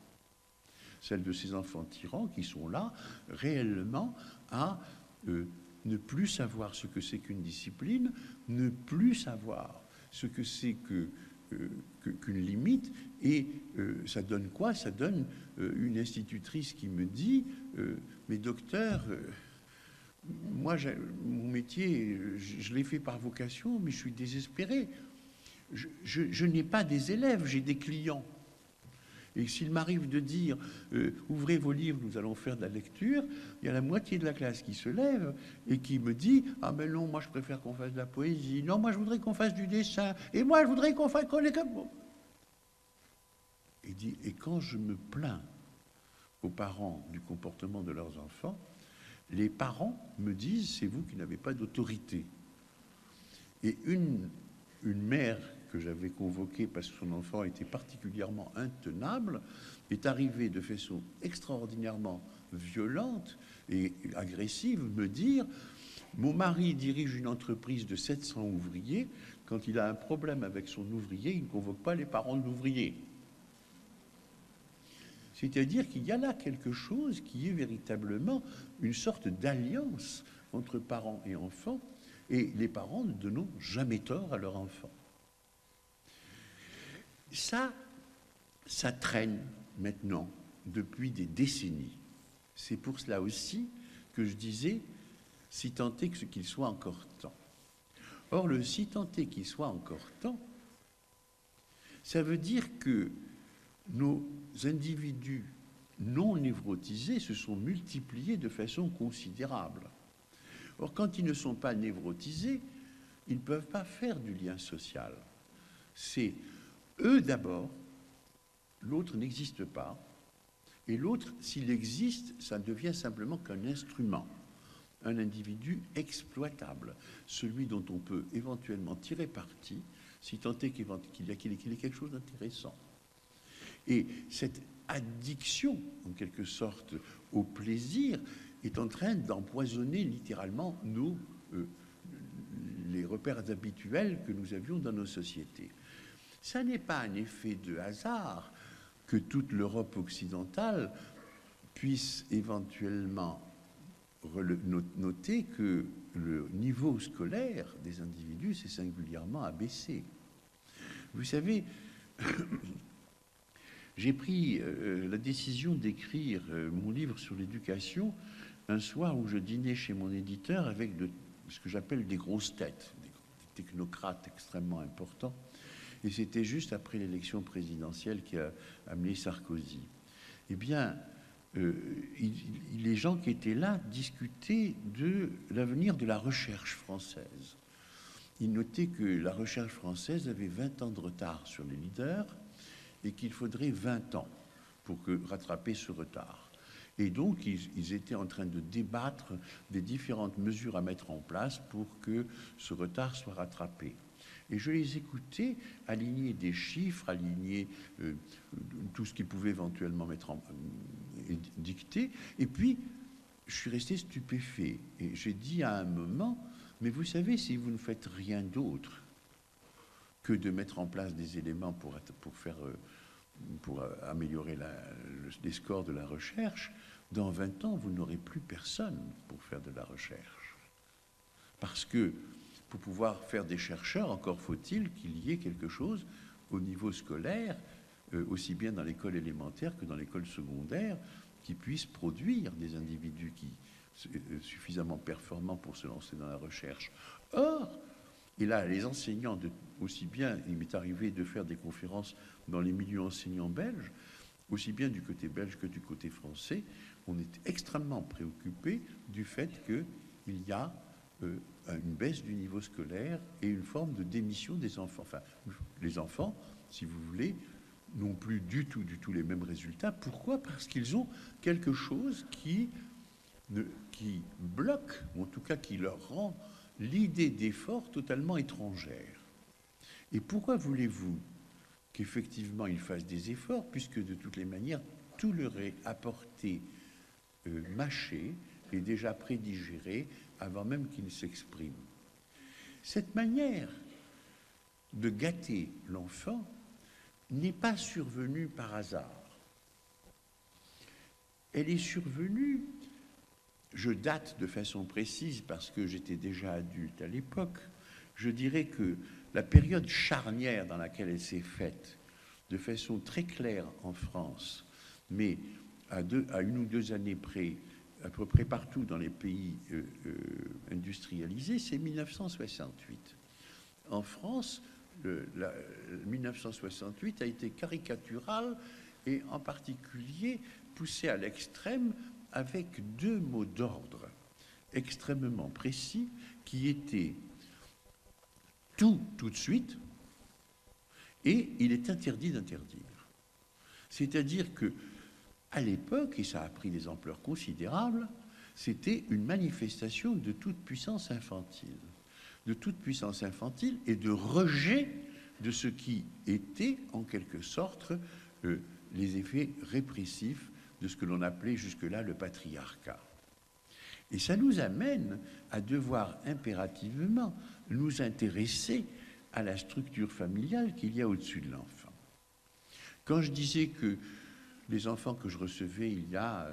Celle de ces enfants tyrans qui sont là réellement à ne plus savoir ce que c'est qu'une discipline, ne plus savoir ce que c'est qu'une limite, et ça donne quoi? Ça donne une institutrice qui me dit mais docteur, moi mon métier, je l'ai fait par vocation, mais je suis désespéré. Je n'ai pas des élèves, j'ai des clients. Et s'il m'arrive de dire ouvrez vos livres, nous allons faire de la lecture, il y a la moitié de la classe qui se lève et qui me dit ah ben non, moi je préfère qu'on fasse de la poésie, non, moi je voudrais qu'on fasse du dessin, et moi je voudrais qu'on fasse qu'on est comme. Et quand je me plains aux parents du comportement de leurs enfants, les parents me disent c'est vous qui n'avez pas d'autorité. Et une mère que j'avais convoquée parce que son enfant était particulièrement intenable est arrivée de façon extraordinairement violente et agressive me dire mon mari dirige une entreprise de 700 ouvriers, quand il a un problème avec son ouvrier, il ne convoque pas les parents de l'ouvrier. C'est-à-dire qu'il y a là quelque chose qui est véritablement une sorte d'alliance entre parents et enfants, et les parents ne donnent jamais tort à leur enfant. Ça traîne maintenant depuis des décennies. C'est pour cela aussi que je disais, si tant est qu'il soit encore temps. Or, le si tant est qu'il soit encore temps, ça veut dire que nos individus non névrotisés se sont multipliés de façon considérable. Or, quand ils ne sont pas névrotisés, ils ne peuvent pas faire du lien social. C'est eux d'abord, l'autre n'existe pas, et l'autre, s'il existe, ça devient simplement qu'un instrument, un individu exploitable, celui dont on peut éventuellement tirer parti, si tant est qu'il ait quelque chose d'intéressant. Et cette addiction, en quelque sorte, au plaisir, est en train d'empoisonner littéralement les repères habituels que nous avions dans nos sociétés. Ça n'est pas un effet de hasard que toute l'Europe occidentale puisse éventuellement noter que le niveau scolaire des individus s'est singulièrement abaissé. Vous savez, j'ai pris la décision d'écrire mon livre sur l'éducation un soir où je dînais chez mon éditeur avec ce que j'appelle des grosses têtes, des technocrates extrêmement importants. Et c'était juste après l'élection présidentielle qui a amené Sarkozy. Eh bien, les gens qui étaient là discutaient de l'avenir de la recherche française. Ils notaient que la recherche française avait 20 ans de retard sur les leaders et qu'il faudrait 20 ans pour rattraper ce retard. Et donc, ils étaient en train de débattre des différentes mesures à mettre en place pour que ce retard soit rattrapé. Et je les écoutais aligner des chiffres, aligner tout ce qu'ils pouvaient éventuellement dicter. Et puis, je suis resté stupéfait. Et j'ai dit à un moment, mais vous savez, si vous ne faites rien d'autre que de mettre en place des éléments pour améliorer les scores de la recherche. Dans 20 ans, vous n'aurez plus personne pour faire de la recherche. Parce que pour pouvoir faire des chercheurs, encore faut-il qu'il y ait quelque chose au niveau scolaire, aussi bien dans l'école élémentaire que dans l'école secondaire, qui puisse produire des individus suffisamment performants pour se lancer dans la recherche. Or, et là, les enseignants, aussi bien, il m'est arrivé de faire des conférences dans les milieux enseignants belges, aussi bien du côté belge que du côté français, on est extrêmement préoccupé du fait qu'il y a une baisse du niveau scolaire et une forme de démission des enfants. Enfin, les enfants, si vous voulez, n'ont plus du tout les mêmes résultats. Pourquoi? Parce qu'ils ont quelque chose qui bloque, ou en tout cas qui leur rend l'idée d'effort totalement étrangère. Et pourquoi voulez-vous qu'effectivement ils fassent des efforts, puisque de toutes les manières, tout leur est apporté, mâché et déjà prédigéré avant même qu'ils s'expriment. Cette manière de gâter l'enfant n'est pas survenue par hasard. Elle est survenue, je date de façon précise parce que j'étais déjà adulte à l'époque, je dirais que la période charnière dans laquelle elle s'est faite, de façon très claire en France, mais à 1 ou 2 années près, à peu près partout dans les pays industrialisés, c'est 1968. En France, 1968 a été caricatural et en particulier poussé à l'extrême avec 2 mots d'ordre extrêmement précis qui étaient tout de suite et il est interdit d'interdire. C'est-à-dire que à l'époque, et ça a pris des ampleurs considérables, c'était une manifestation de toute puissance infantile et de rejet de ce qui était en quelque sorte les effets répressifs de ce que l'on appelait jusque-là le patriarcat. Et ça nous amène à devoir impérativement nous intéresser à la structure familiale qu'il y a au-dessus de l'enfant. Quand je disais que les enfants que je recevais il y a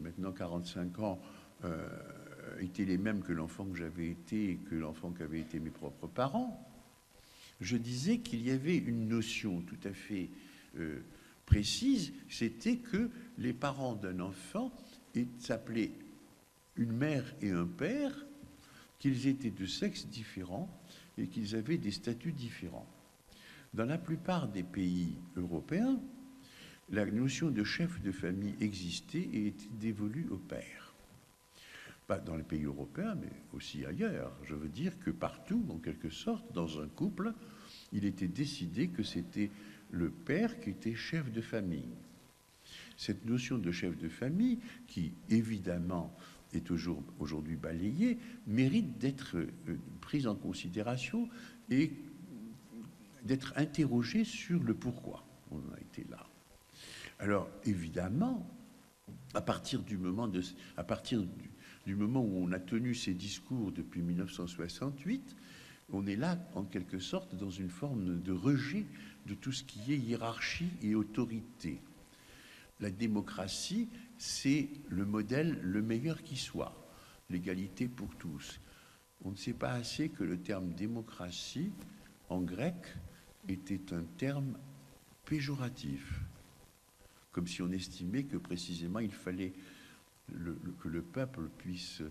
maintenant 45 ans étaient les mêmes que l'enfant que j'avais été et que l'enfant qu'avaient été mes propres parents, je disais qu'il y avait une notion tout à fait précise, c'était que les parents d'un enfant s'appelaient une mère et un père, qu'ils étaient de sexes différents et qu'ils avaient des statuts différents. Dans la plupart des pays européens, la notion de chef de famille existait et était dévolue au père. Pas dans les pays européens, mais aussi ailleurs. Je veux dire que partout, en quelque sorte, dans un couple, il était décidé que c'était le père qui était chef de famille. Cette notion de chef de famille, qui évidemment est aujourd'hui balayée, mérite d'être prise en considération et d'être interrogée sur le pourquoi on en a été là. Alors évidemment, à partir du moment où on a tenu ces discours depuis 1968, on est là en quelque sorte dans une forme de rejet de tout ce qui est hiérarchie et autorité. La démocratie, c'est le modèle le meilleur qui soit, l'égalité pour tous. On ne sait pas assez que le terme démocratie, en grec, était un terme péjoratif, comme si on estimait que précisément il fallait que le peuple puisse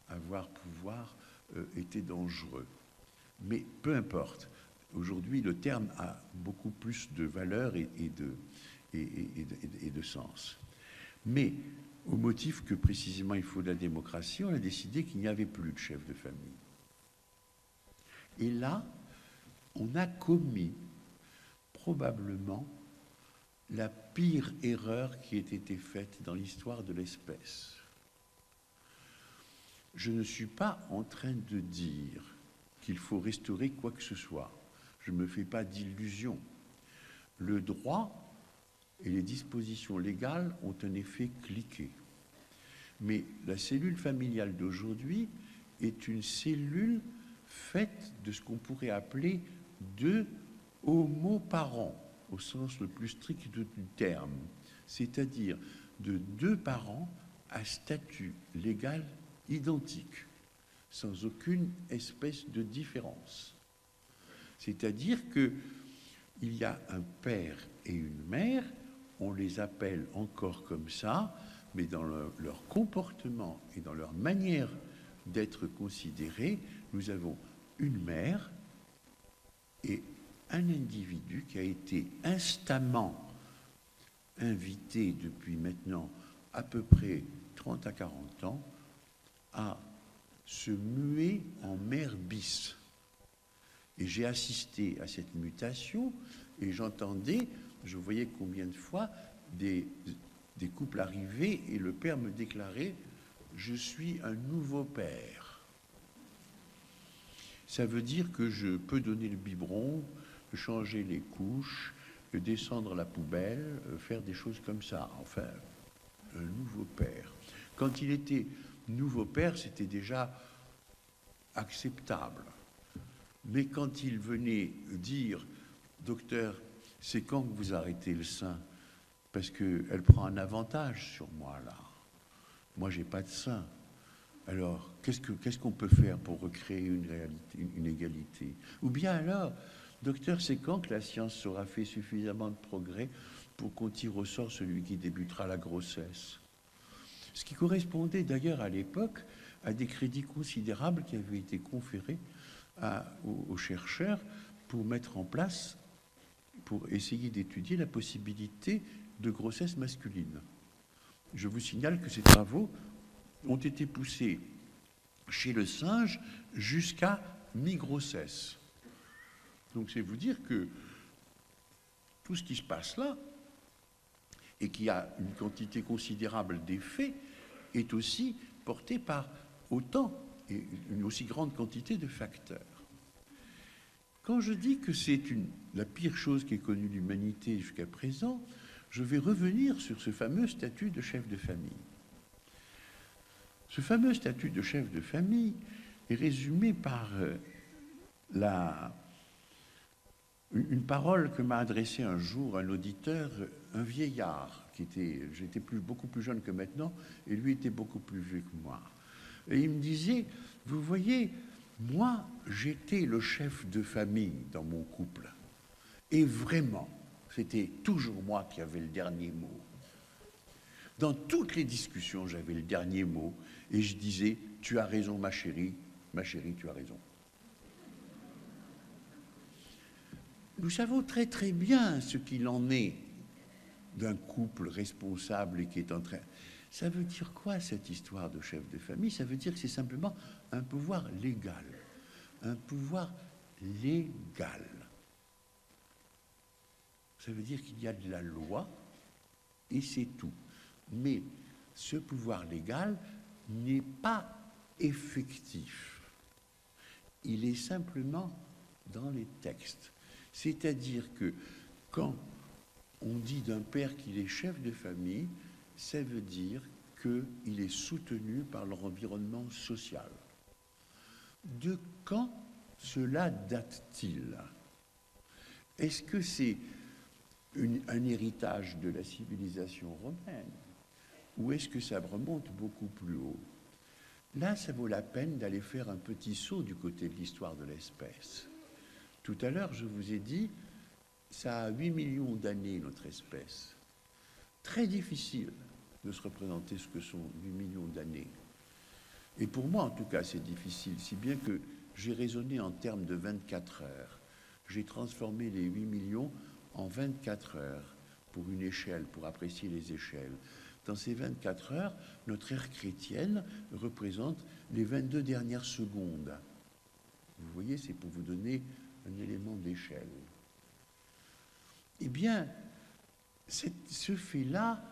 avoir pouvoir était dangereux. Mais peu importe. Aujourd'hui, le terme a beaucoup plus de valeur et de sens. Mais au motif que précisément il faut de la démocratie, on a décidé qu'il n'y avait plus de chef de famille. Et là, on a commis probablement la pire erreur qui ait été faite dans l'histoire de l'espèce. Je ne suis pas en train de dire qu'il faut restaurer quoi que ce soit. Je ne me fais pas d'illusions. Le droit et les dispositions légales ont un effet cliqué. Mais la cellule familiale d'aujourd'hui est une cellule faite de ce qu'on pourrait appeler de homoparents, au sens le plus strict du terme, c'est-à-dire de deux parents à statut légal identique, sans aucune espèce de différence. C'est-à-dire qu'il y a un père et une mère, on les appelle encore comme ça, mais dans leur comportement et dans leur manière d'être considérés, nous avons une mère et un individu qui a été instamment invité depuis maintenant à peu près 30 à 40 ans à se muer en mère bis. Et j'ai assisté à cette mutation et j'entendais, je voyais combien de fois des couples arrivaient et le père me déclarait « Je suis un nouveau père ». Ça veut dire que je peux donner le biberon, changer les couches, descendre la poubelle, faire des choses comme ça. Enfin, un nouveau père. Quand il était nouveau père, c'était déjà acceptable. Mais quand il venait dire « Docteur, c'est quand que vous arrêtez le sein ? Parce qu'elle prend un avantage sur moi, là. Moi, j'ai pas de sein. Alors, qu'est-ce qu'on peut faire pour recréer une égalité ? Ou bien alors, docteur, c'est quand que la science aura fait suffisamment de progrès pour qu'on tire au sort celui qui débutera la grossesse ? Ce qui correspondait d'ailleurs à l'époque à des crédits considérables qui avaient été conférés aux chercheurs pour mettre en place, pour essayer d'étudier la possibilité de grossesse masculine. Je vous signale que ces travaux ont été poussés chez le singe jusqu'à mi-grossesse. Donc c'est vous dire que tout ce qui se passe là, et qui a une quantité considérable d'effets, est aussi porté par autant et une aussi grande quantité de facteurs. Quand je dis que c'est la pire chose qui ait connu l'humanité jusqu'à présent, je vais revenir sur ce fameux statut de chef de famille. Ce fameux statut de chef de famille est résumé par une parole que m'a adressée un jour un auditeur, un vieillard, j'étais beaucoup plus jeune que maintenant, et lui était beaucoup plus vieux que moi. Et il me disait, vous voyez, moi, j'étais le chef de famille dans mon couple. Et vraiment, c'était toujours moi qui avais le dernier mot. Dans toutes les discussions, j'avais le dernier mot, et je disais, tu as raison, ma chérie, tu as raison. Nous savons très très bien ce qu'il en est d'un couple responsable et qui est en train... Ça veut dire quoi cette histoire de chef de famille ? Ça veut dire que c'est simplement un pouvoir légal. Un pouvoir légal. Ça veut dire qu'il y a de la loi et c'est tout. Mais ce pouvoir légal n'est pas effectif. Il est simplement dans les textes. C'est-à-dire que quand on dit d'un père qu'il est chef de famille, ça veut dire qu'il est soutenu par leur environnement social. De quand cela date-t-il ? Est-ce que c'est un héritage de la civilisation romaine ou est-ce que ça remonte beaucoup plus haut ? Là, ça vaut la peine d'aller faire un petit saut du côté de l'histoire de l'espèce. Tout à l'heure, je vous ai dit, ça a 8 millions d'années, notre espèce. Très difficile de se représenter ce que sont 8 millions d'années. Et pour moi, en tout cas, c'est difficile, si bien que j'ai raisonné en termes de 24 heures. J'ai transformé les 8 millions en 24 heures pour une échelle, pour apprécier les échelles. Dans ces 24 heures, notre ère chrétienne représente les 22 dernières secondes. Vous voyez, c'est pour vous donner un élément d'échelle. Eh bien, ces faits-là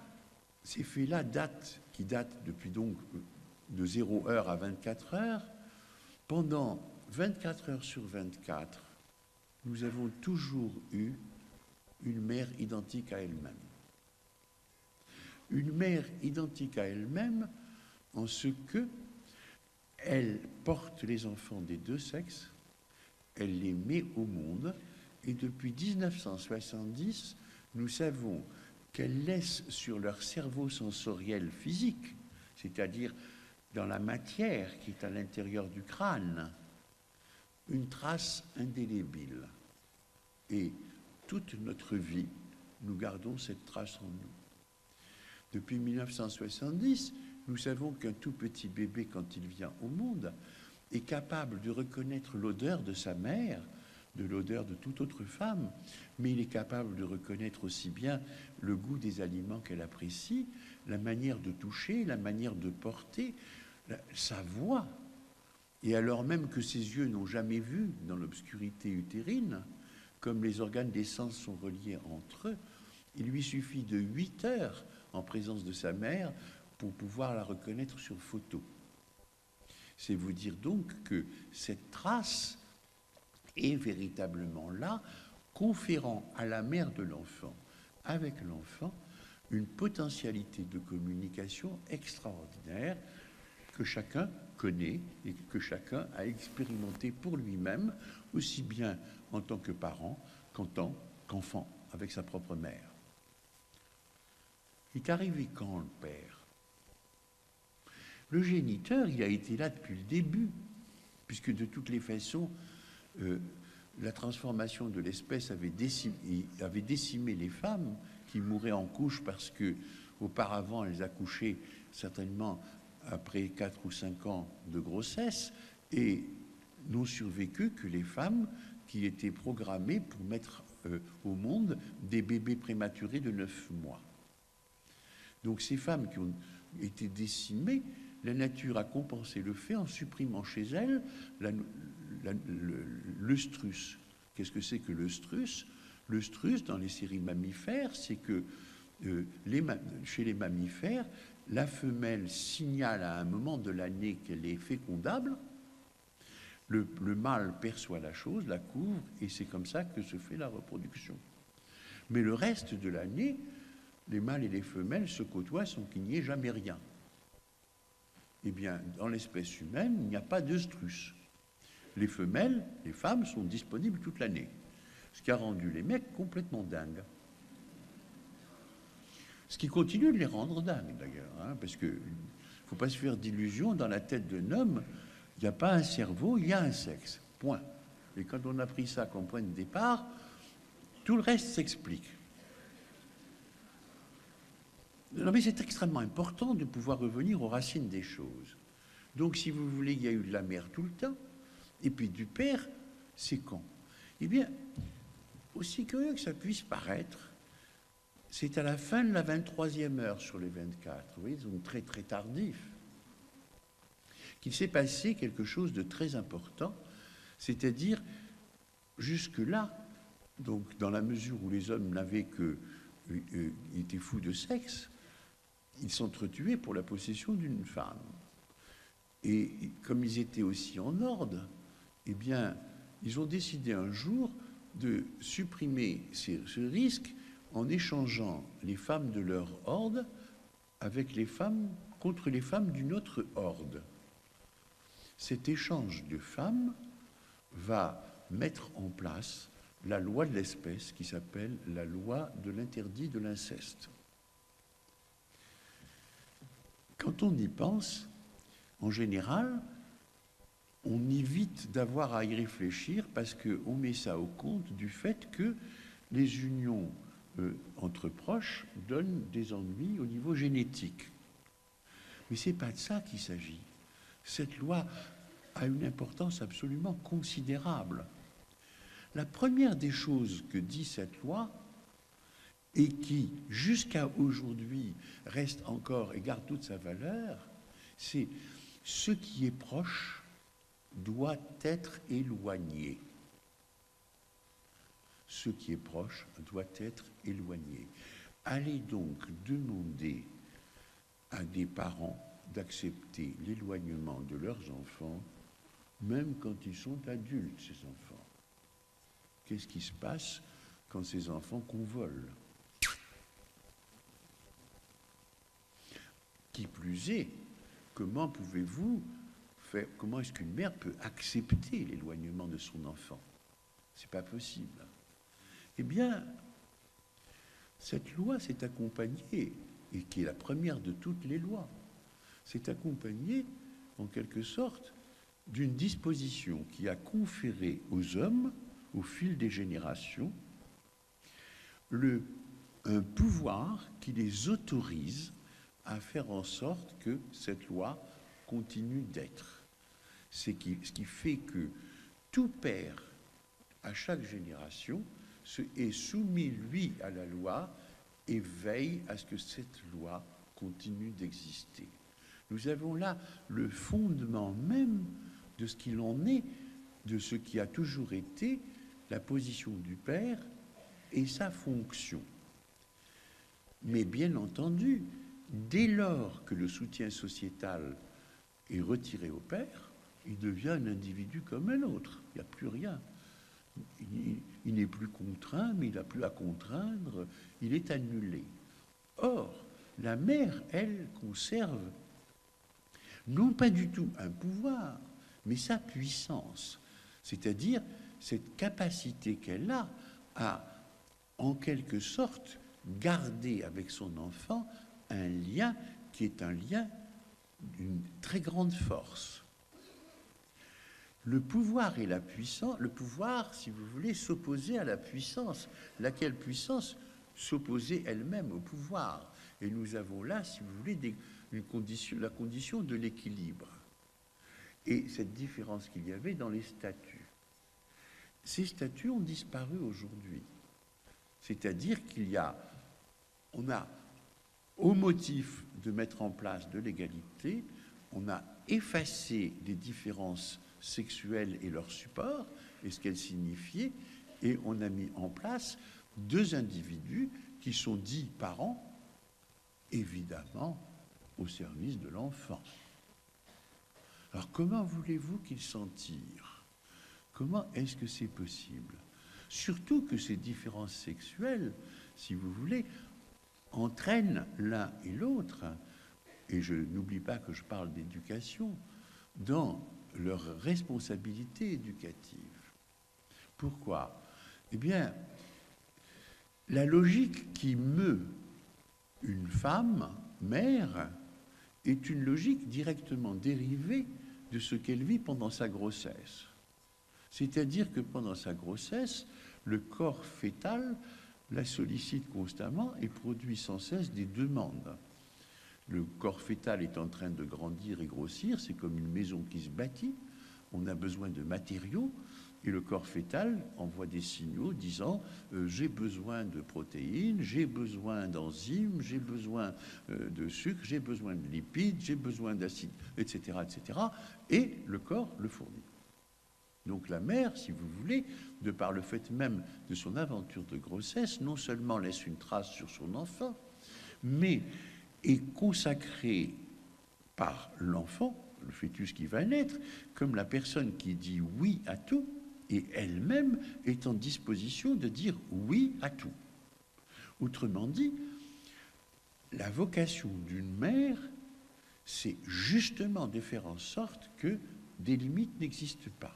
qui datent depuis donc de 0 heure à 24 heures, pendant 24 heures sur 24, nous avons toujours eu une mère identique à elle-même. Une mère identique à elle-même en ce que elle porte les enfants des deux sexes, elle les met au monde. Et depuis 1970, nous savons qu'elles laissent sur leur cerveau sensoriel physique, c'est-à-dire dans la matière qui est à l'intérieur du crâne, une trace indélébile. Et toute notre vie, nous gardons cette trace en nous. Depuis 1970, nous savons qu'un tout petit bébé, quand il vient au monde, est capable de reconnaître l'odeur de sa mère, de l'odeur de toute autre femme, mais il est capable de reconnaître aussi bien le goût des aliments qu'elle apprécie, la manière de toucher, la manière de porter, sa voix. Et alors même que ses yeux n'ont jamais vu dans l'obscurité utérine, comme les organes des sens sont reliés entre eux, il lui suffit de 8 heures en présence de sa mère pour pouvoir la reconnaître sur photo. C'est vous dire donc que cette trace est véritablement là, conférant à la mère de l'enfant, avec l'enfant, une potentialité de communication extraordinaire que chacun connaît et que chacun a expérimenté pour lui-même, aussi bien en tant que parent qu'en tant qu'enfant, avec sa propre mère. Il est arrivé quand, le père? Le géniteur, il a été là depuis le début, puisque de toutes les façons, la transformation de l'espèce avait décimé les femmes qui mouraient en couche parce que auparavant elles accouchaient certainement après 4 ou 5 ans de grossesse et n'ont survécu que les femmes qui étaient programmées pour mettre au monde des bébés prématurés de 9 mois. Donc ces femmes qui ont été décimées, la nature a compensé le fait en supprimant chez elles l'œstrus. Qu'est-ce que c'est que l'œstrus? L'œstrus, dans les séries mammifères, c'est que chez les mammifères, la femelle signale à un moment de l'année qu'elle est fécondable, le mâle perçoit la chose, la couvre, et c'est comme ça que se fait la reproduction. Mais le reste de l'année, les mâles et les femelles se côtoient sans qu'il n'y ait jamais rien. Eh bien, dans l'espèce humaine, il n'y a pas d'œstrus. Les femelles, les femmes, sont disponibles toute l'année. Ce qui a rendu les mecs complètement dingues. Ce qui continue de les rendre dingues, d'ailleurs, hein, parce qu'il ne faut pas se faire d'illusions, dans la tête d'un homme, il n'y a pas un cerveau, il y a un sexe. Point. Et quand on a pris ça comme point de départ, tout le reste s'explique. Non, mais c'est extrêmement important de pouvoir revenir aux racines des choses. Donc, si vous voulez, il y a eu de la mère tout le temps, et puis du père, c'est quand? Eh bien, aussi curieux que ça puisse paraître, c'est à la fin de la 23e heure sur les 24, vous voyez, donc très très tardif, qu'il s'est passé quelque chose de très important, c'est-à-dire, jusque-là, donc dans la mesure où les hommes n'avaient que, ils étaient fous de sexe, ils s'entretuaient pour la possession d'une femme. Et comme ils étaient aussi en horde, eh bien, ils ont décidé un jour de supprimer ce risque en échangeant les femmes de leur horde avec les femmes contre les femmes d'une autre horde. Cet échange de femmes va mettre en place la loi de l'espèce qui s'appelle la loi de l'interdit de l'inceste. Quand on y pense, en général, on évite d'avoir à y réfléchir parce qu'on met ça au compte du fait que les unions entre proches donnent des ennuis au niveau génétique. Mais ce n'est pas de ça qu'il s'agit. Cette loi a une importance absolument considérable. La première des choses que dit cette loi, et qui, jusqu'à aujourd'hui, reste encore et garde toute sa valeur, c'est ce qui est proche doit être éloigné. Ce qui est proche doit être éloigné. Allez donc demander à des parents d'accepter l'éloignement de leurs enfants, même quand ils sont adultes, ces enfants. Qu'est-ce qui se passe quand ces enfants convolent? Qui plus est, comment pouvez-vous comment est-ce qu'une mère peut accepter l'éloignement de son enfant? C'est pas possible. Eh bien, cette loi s'est accompagnée, et qui est la première de toutes les lois, s'est accompagnée, en quelque sorte, d'une disposition qui a conféré aux hommes, au fil des générations, un pouvoir qui les autorise à faire en sorte que cette loi continue d'être. Ce qui fait que tout père, à chaque génération, est soumis, lui, à la loi et veille à ce que cette loi continue d'exister. Nous avons là le fondement même de ce qu'il en est, de ce qui a toujours été la position du père et sa fonction. Mais bien entendu, dès lors que le soutien sociétal est retiré au père, il devient un individu comme un autre. Il n'y a plus rien. Il n'est plus contraint, mais il n'a plus à contraindre, il est annulé. Or, la mère, elle, conserve non pas du tout un pouvoir, mais sa puissance, c'est-à-dire cette capacité qu'elle a à, en quelque sorte, garder avec son enfant un lien qui est un lien d'une très grande force. Le pouvoir et la puissance, le pouvoir, si vous voulez, s'opposer à la puissance, laquelle puissance s'opposait elle-même au pouvoir. Et nous avons là, si vous voulez, la condition de l'équilibre. Et cette différence qu'il y avait dans les statuts. Ces statuts ont disparu aujourd'hui. C'est-à-dire on a, au motif de mettre en place de l'égalité, on a effacé les différences sexuelles et leur support, et ce qu'elles signifiaient, et on a mis en place deux individus qui sont dits parents, évidemment, au service de l'enfant. Alors comment voulez-vous qu'ils s'en tirent? Comment est-ce que c'est possible? Surtout que ces différences sexuelles, si vous voulez, entraînent l'un et l'autre, et je n'oublie pas que je parle d'éducation, dans leur responsabilité éducative. Pourquoi? Eh bien, la logique qui meut une femme, mère, est une logique directement dérivée de ce qu'elle vit pendant sa grossesse. C'est-à-dire que pendant sa grossesse, le corps fœtal la sollicite constamment et produit sans cesse des demandes. Le corps fœtal est en train de grandir et grossir, c'est comme une maison qui se bâtit, on a besoin de matériaux, et le corps fœtal envoie des signaux disant j'ai besoin de protéines, j'ai besoin d'enzymes, j'ai besoin de sucre, j'ai besoin de lipides, j'ai besoin d'acides, etc., etc. Et le corps le fournit. Donc la mère, si vous voulez, de par le fait même de son aventure de grossesse, non seulement laisse une trace sur son enfant, mais est consacrée par l'enfant, le fœtus qui va naître, comme la personne qui dit oui à tout, et elle-même est en disposition de dire oui à tout. Autrement dit, la vocation d'une mère, c'est justement de faire en sorte que des limites n'existent pas.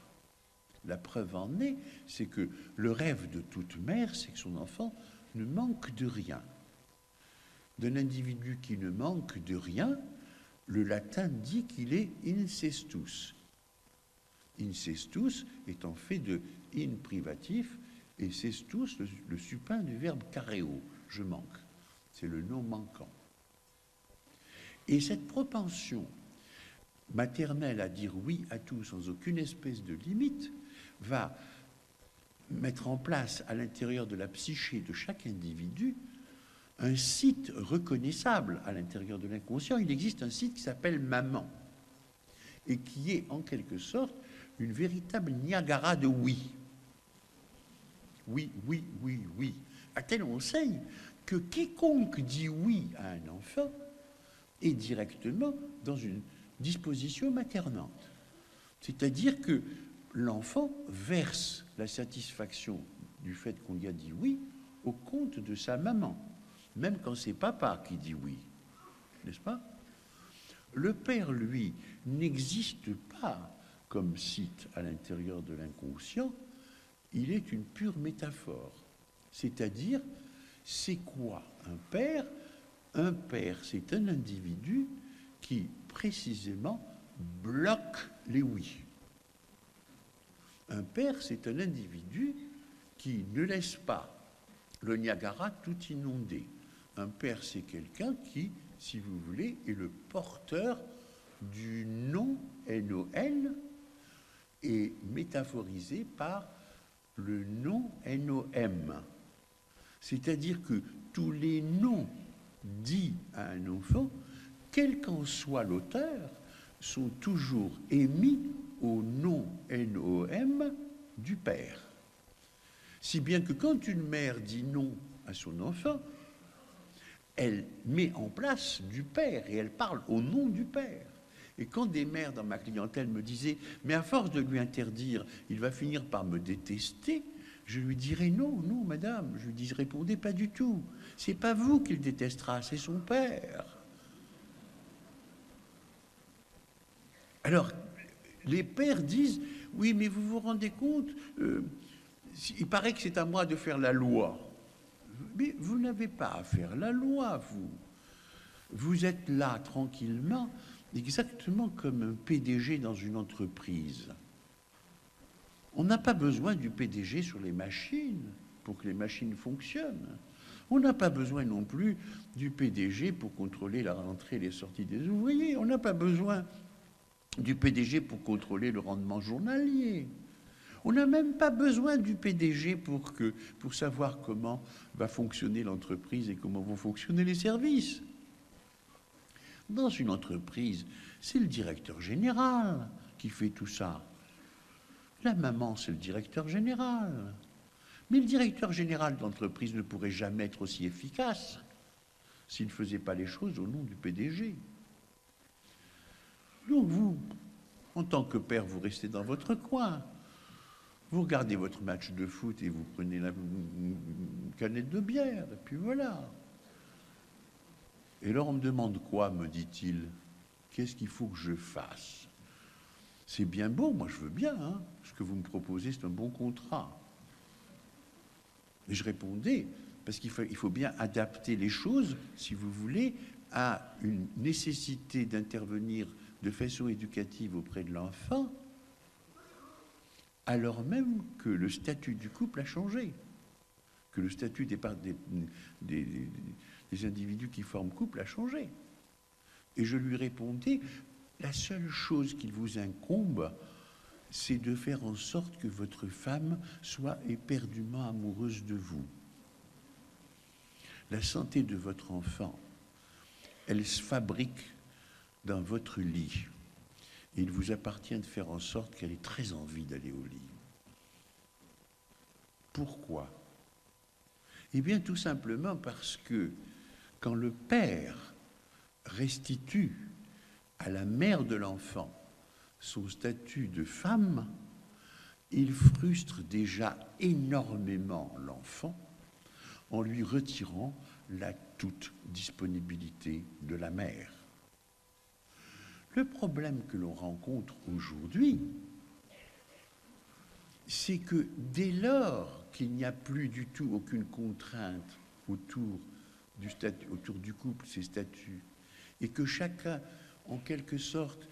La preuve en est, c'est que le rêve de toute mère, c'est que son enfant ne manque de rien. D'un individu qui ne manque de rien, le latin dit qu'il est incestus. Incestus étant fait de in privatif et cestus, le supin du verbe careo, je manque. C'est le non manquant. Et cette propension maternelle à dire oui à tout sans aucune espèce de limite va mettre en place à l'intérieur de la psyché de chaque individu un site reconnaissable à l'intérieur de l'inconscient. Il existe un site qui s'appelle maman et qui est en quelque sorte une véritable Niagara de oui. Oui, oui, oui, oui. À telle enseigne que quiconque dit oui à un enfant est directement dans une disposition maternante. C'est-à-dire que l'enfant verse la satisfaction du fait qu'on lui a dit oui au compte de sa maman, même quand c'est papa qui dit oui, n'est-ce pas? Le père, lui, n'existe pas comme site à l'intérieur de l'inconscient, il est une pure métaphore. C'est-à-dire, c'est quoi un père? Un père, c'est un individu qui, précisément, bloque les oui. Un père, c'est un individu qui ne laisse pas le Niagara tout inondé. Un père, c'est quelqu'un qui, si vous voulez, est le porteur du nom NON et métaphorisé par le nom NOM. C'est-à-dire que tous les noms dits à un enfant, quel qu'en soit l'auteur, sont toujours émis au nom NOM du père. Si bien que quand une mère dit non à son enfant, elle met en place du père et elle parle au nom du père. Et quand des mères dans ma clientèle me disaient « mais à force de lui interdire, il va finir par me détester », je lui dirais « non, non, madame », je lui dis « répondez pas du tout, c'est pas vous qu'il détestera, c'est son père ». Alors, les pères disent « oui, mais vous vous rendez compte, il paraît que c'est à moi de faire la loi ». Mais vous n'avez pas à faire la loi, vous. Vous êtes là tranquillement, exactement comme un PDG dans une entreprise. On n'a pas besoin du PDG sur les machines pour que les machines fonctionnent. On n'a pas besoin non plus du PDG pour contrôler la rentrée et les sorties des ouvriers. On n'a pas besoin du PDG pour contrôler le rendement journalier. On n'a même pas besoin du PDG pour savoir comment va fonctionner l'entreprise et comment vont fonctionner les services. Dans une entreprise, c'est le directeur général qui fait tout ça. La maman, c'est le directeur général. Mais le directeur général de l'entreprise ne pourrait jamais être aussi efficace s'il ne faisait pas les choses au nom du PDG. Donc vous, en tant que père, vous restez dans votre coin. Vous regardez votre match de foot et vous prenez une canette de bière, et puis voilà. Et alors on me demande quoi, me dit-il? Qu'est-ce qu'il faut que je fasse? C'est bien beau, moi je veux bien, hein. Ce que vous me proposez, c'est un bon contrat. Et je répondais, parce qu'il faut bien adapter les choses, si vous voulez, à une nécessité d'intervenir de façon éducative auprès de l'enfant, alors même que le statut du couple a changé, que le statut des individus qui forment couple a changé. Et je lui répondais, la seule chose qu'il vous incombe, c'est de faire en sorte que votre femme soit éperdument amoureuse de vous. La santé de votre enfant, elle se fabrique dans votre lit. Et il vous appartient de faire en sorte qu'elle ait très envie d'aller au lit. Pourquoi? Eh bien, tout simplement parce que quand le père restitue à la mère de l'enfant son statut de femme, il frustre déjà énormément l'enfant en lui retirant la toute disponibilité de la mère. Le problème que l'on rencontre aujourd'hui, c'est que dès lors qu'il n'y a plus du tout aucune contrainte autour du couple, ses statuts, et que chacun, en quelque sorte,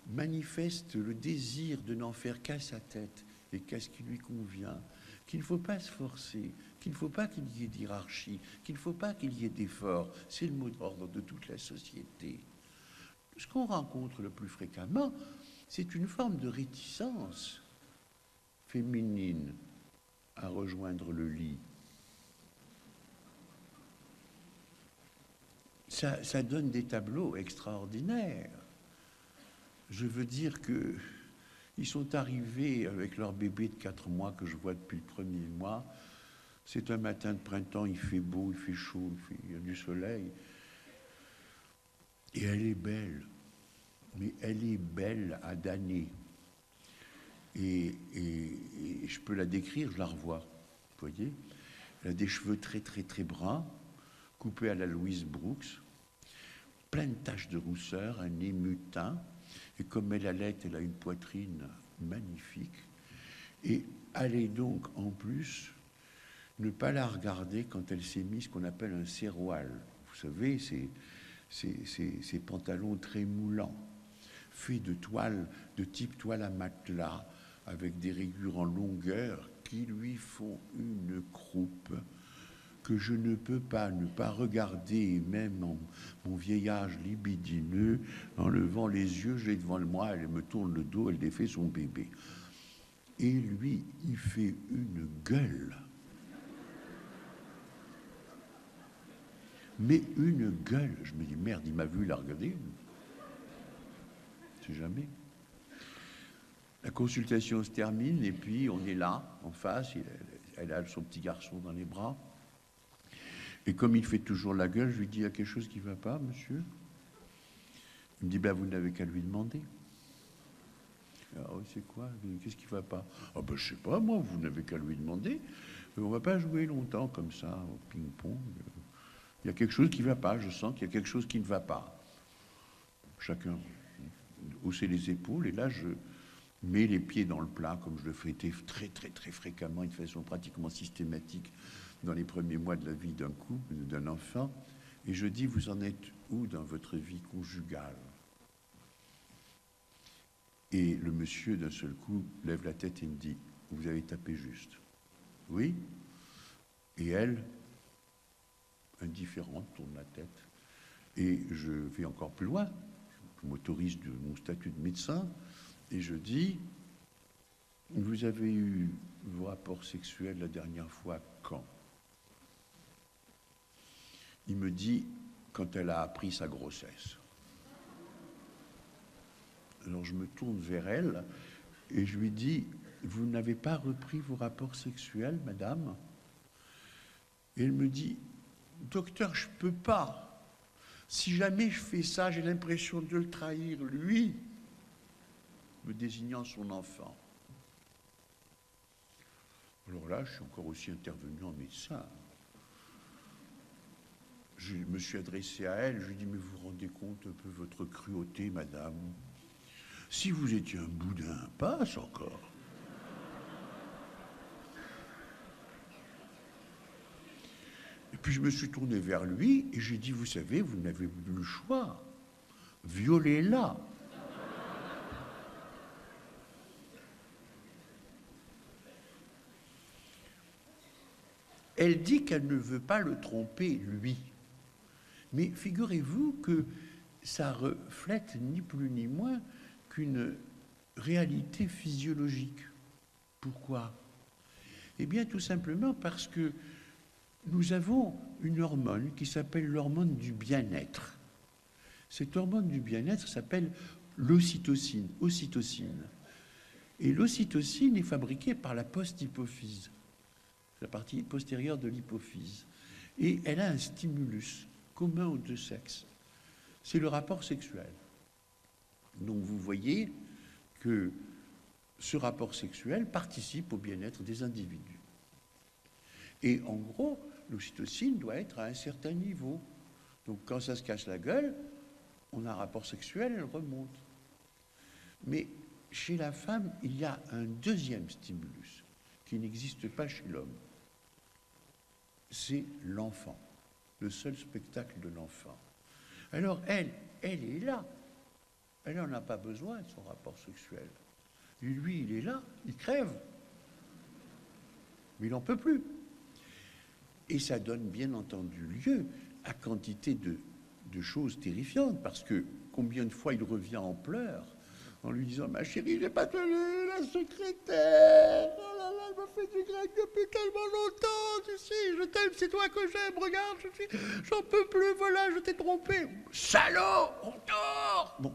manifeste le désir de n'en faire qu'à sa tête et qu'à ce qui lui convient, qu'il ne faut pas se forcer, qu'il ne faut pas qu'il y ait d'hiérarchie, qu'il ne faut pas qu'il y ait d'effort. C'est le mot d'ordre de toute la société. Ce qu'on rencontre le plus fréquemment, c'est une forme de réticence féminine à rejoindre le lit. Ça donne des tableaux extraordinaires. Je veux dire que ils sont arrivés avec leur bébé de 4 mois que je vois depuis le premier mois. C'est un matin de printemps, il fait beau, il fait chaud, il y a du soleil. Et elle est belle. Mais elle est belle à damner. Et je peux la décrire, je la revois. Vous voyez? Elle a des cheveux très, très, très bruns, coupés à la Louise Brooks. plein de taches de rousseur, un nez mutin, et comme elle allait, elle a une poitrine magnifique. Et allez donc, en plus, ne pas la regarder quand elle s'est mise ce qu'on appelle un séroil. Vous savez, ces pantalons très moulants, faits de toile, de type toile à matelas, avec des rayures en longueur qui lui font une croupe que je ne peux pas ne pas regarder, même en mon vieil âge libidineux, en levant les yeux, je l'ai devant moi, elle me tourne le dos, elle défait son bébé. Et lui, il fait une gueule. Mais une gueule. Je me dis, merde, il m'a vu la regarder. C'est jamais. La consultation se termine et puis on est là, en face. Elle a son petit garçon dans les bras. Et comme il fait toujours la gueule, je lui dis, il y a quelque chose qui ne va pas, monsieur? Il me dit, ben, vous n'avez qu'à lui demander. Ah oui, c'est quoi? Qu'est-ce qui ne va pas? Ah ben, je ne sais pas, moi, vous n'avez qu'à lui demander. On ne va pas jouer longtemps comme ça, au ping-pong. Il y a quelque chose qui ne va pas, je sens qu'il y a quelque chose qui ne va pas. Chacun hausser les épaules, et là, je mets les pieds dans le plat, comme je le fais très, très, très fréquemment, et de façon pratiquement systématique, dans les premiers mois de la vie d'un couple, d'un enfant, et je dis, vous en êtes où dans votre vie conjugale? Et le monsieur, d'un seul coup, lève la tête et me dit, vous avez tapé juste. Oui. Et elle, indifférente, tourne la tête. Et je vais encore plus loin, je m'autorise de mon statut de médecin, et je dis, vous avez eu vos rapports sexuels la dernière fois quand? Il me dit, quand elle a appris sa grossesse. Alors je me tourne vers elle et je lui dis, vous n'avez pas repris vos rapports sexuels, madame? Et elle me dit, docteur, je ne peux pas. Si jamais je fais ça, j'ai l'impression de le trahir, lui, me désignant son enfant. Alors là, je suis encore aussi intervenu en médecin. Je me suis adressé à elle, je lui ai dit, mais vous vous rendez compte un peu votre cruauté, madame? Si vous étiez un boudin, passe encore. Et puis je me suis tourné vers lui et j'ai dit, vous savez, vous n'avez plus le choix. Violez-la. Elle dit qu'elle ne veut pas le tromper, lui. Mais figurez-vous que ça reflète ni plus ni moins qu'une réalité physiologique. Pourquoi? Eh bien, tout simplement parce que nous avons une hormone qui s'appelle l'hormone du bien-être. Cette hormone du bien-être s'appelle l'ocytocine, ocytocine. Et l'ocytocine est fabriquée par la post-hypophyse, la partie postérieure de l'hypophyse. Et elle a un stimulus commun aux deux sexes. C'est le rapport sexuel. Donc vous voyez que ce rapport sexuel participe au bien-être des individus. Et en gros, l'ocytocine doit être à un certain niveau. Donc quand ça se casse la gueule, on a un rapport sexuel, elle remonte. Mais chez la femme, il y a un deuxième stimulus qui n'existe pas chez l'homme. C'est l'enfant, le seul spectacle de l'enfant. Alors elle est là. Elle n'en a pas besoin de son rapport sexuel. Et lui, il est là, il crève. Mais il n'en peut plus. Et ça donne bien entendu lieu à quantité de choses terrifiantes, parce que combien de fois il revient en pleurs en lui disant, ma chérie, j'ai pas tenu la secrétaire, oh là là, elle m'a fait du grec depuis tellement longtemps, tu sais, je t'aime, c'est toi que j'aime, regarde, j'en peux plus, voilà, je t'ai trompé. Salaud, on dort. Bon.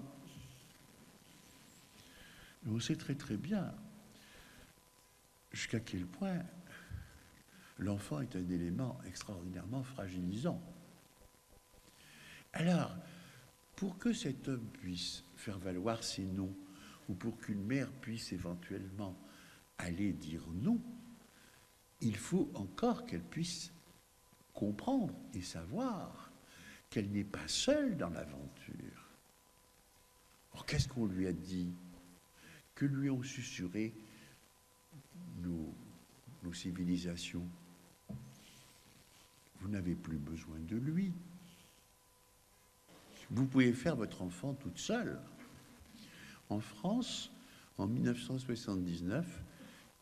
Mais on sait très très bien jusqu'à quel point l'enfant est un élément extraordinairement fragilisant. Alors, pour que cet homme puisse faire valoir ses non, ou pour qu'une mère puisse éventuellement aller dire non, il faut encore qu'elle puisse comprendre et savoir qu'elle n'est pas seule dans l'aventure. Or, qu'est-ce qu'on lui a dit? Que lui ont susurré nos civilisations? Vous n'avez plus besoin de lui. Vous pouvez faire votre enfant toute seule. En France, en 1979,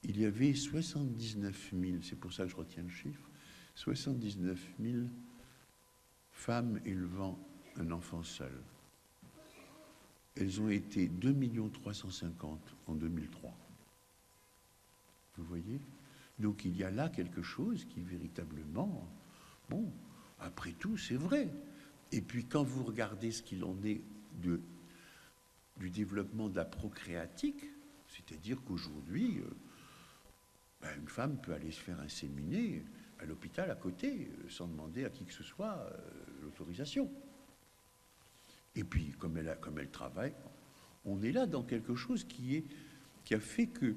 il y avait 79 000, c'est pour ça que je retiens le chiffre, 79 000 femmes élevant un enfant seul. Elles ont été 2 350 000 en 2003. Vous voyez? Donc il y a là quelque chose qui véritablement, bon, après tout, c'est vrai. Et puis quand vous regardez ce qu'il en est du développement de la procréatique, c'est-à-dire qu'aujourd'hui, une femme peut aller se faire inséminer à l'hôpital à côté, sans demander à qui que ce soit l'autorisation. Et puis, comme elle travaille, on est là dans quelque chose qui a fait que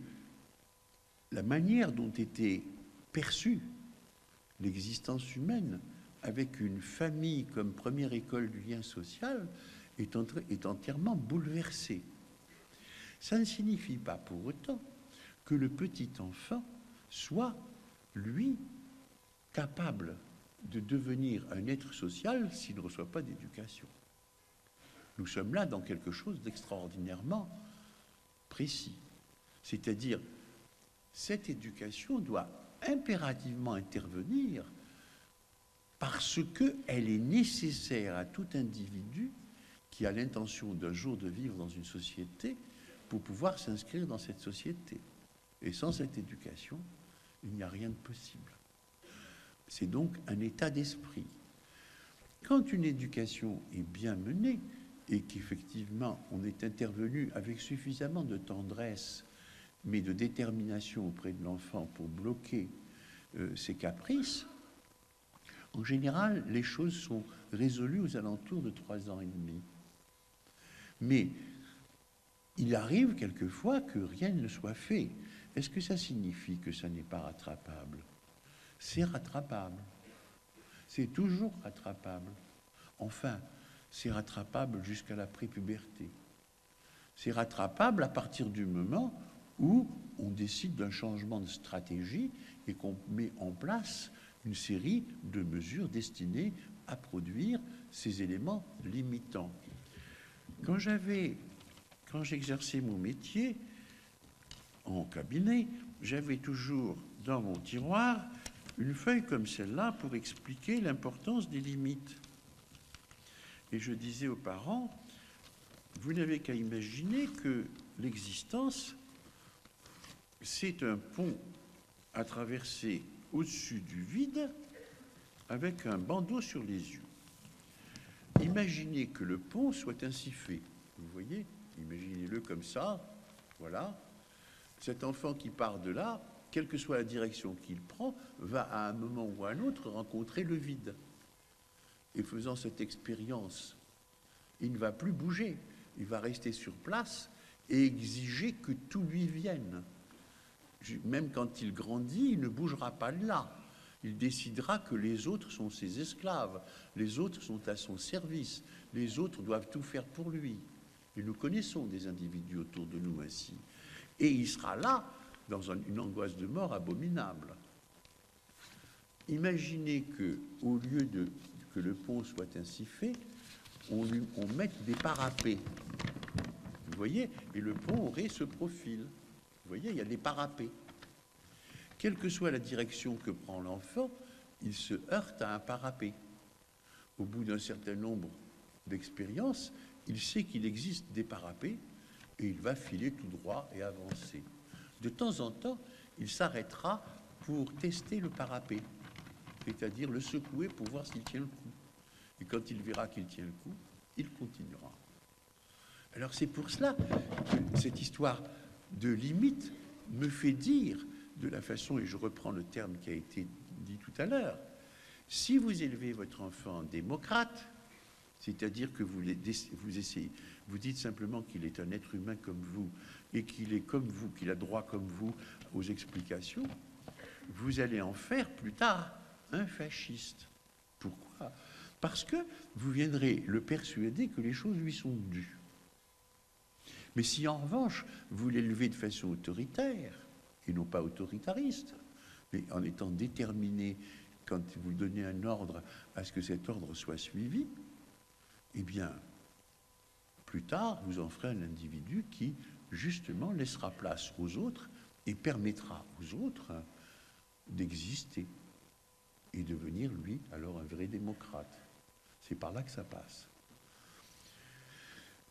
la manière dont était perçue l'existence humaine, avec une famille comme première école du lien social, est entièrement bouleversée. Ça ne signifie pas pour autant que le petit enfant soit, lui, capable de devenir un être social s'il ne reçoit pas d'éducation. Nous sommes là dans quelque chose d'extraordinairement précis. C'est-à-dire, cette éducation doit impérativement intervenir parce qu'elle est nécessaire à tout individu qui a l'intention d'un jour de vivre dans une société pour pouvoir s'inscrire dans cette société. Et sans cette éducation, il n'y a rien de possible. C'est donc un état d'esprit. Quand une éducation est bien menée et qu'effectivement on est intervenu avec suffisamment de tendresse, mais de détermination auprès de l'enfant pour bloquer ses caprices, en général, les choses sont résolues aux alentours de 3 ans et demi. Mais il arrive quelquefois que rien ne soit fait. Est-ce que ça signifie que ça n'est pas rattrapable? C'est rattrapable. C'est toujours rattrapable. Enfin, c'est rattrapable jusqu'à la prépuberté. C'est rattrapable à partir du moment où on décide d'un changement de stratégie et qu'on met en place une série de mesures destinées à produire ces éléments limitants. Quand j'exerçais mon métier en cabinet, j'avais toujours dans mon tiroir une feuille comme celle-là pour expliquer l'importance des limites. Et je disais aux parents, vous n'avez qu'à imaginer que l'existence, c'est un pont à traverser au-dessus du vide avec un bandeau sur les yeux. Imaginez que le pont soit ainsi fait. Vous voyez? Imaginez-le comme ça. Voilà. Cet enfant qui part de là, quelle que soit la direction qu'il prend, va à un moment ou à un autre rencontrer le vide. Et faisant cette expérience, il ne va plus bouger. Il va rester sur place et exiger que tout lui vienne. Même quand il grandit, il ne bougera pas de là. Il décidera que les autres sont ses esclaves, les autres sont à son service, les autres doivent tout faire pour lui. Et nous connaissons des individus autour de nous ainsi. Et il sera là dans une angoisse de mort abominable. Imaginez que, au lieu que le pont soit ainsi fait, on mette des parapets. Vous voyez? Et le pont aurait ce profil. Vous voyez, il y a des parapets. Quelle que soit la direction que prend l'enfant, il se heurte à un parapet. Au bout d'un certain nombre d'expériences, il sait qu'il existe des parapets et il va filer tout droit et avancer. De temps en temps, il s'arrêtera pour tester le parapet, c'est-à-dire le secouer pour voir s'il tient le coup. Et quand il verra qu'il tient le coup, il continuera. Alors c'est pour cela que cette histoire de limite me fait dire, de la façon, et je reprends le terme qui a été dit tout à l'heure, si vous élevez votre enfant démocrate, c'est-à-dire que vous dites simplement qu'il est un être humain comme vous et qu'il est comme vous, qu'il a droit comme vous aux explications, vous allez en faire plus tard un fasciste. Pourquoi? Parce que vous viendrez le persuader que les choses lui sont dues. Mais si en revanche, vous l'élevez de façon autoritaire, et non pas autoritariste, mais en étant déterminé, quand vous donnez un ordre, à ce que cet ordre soit suivi, eh bien, plus tard, vous en ferez un individu qui, justement, laissera place aux autres et permettra aux autres d'exister et devenir, lui, alors un vrai démocrate. C'est par là que ça passe.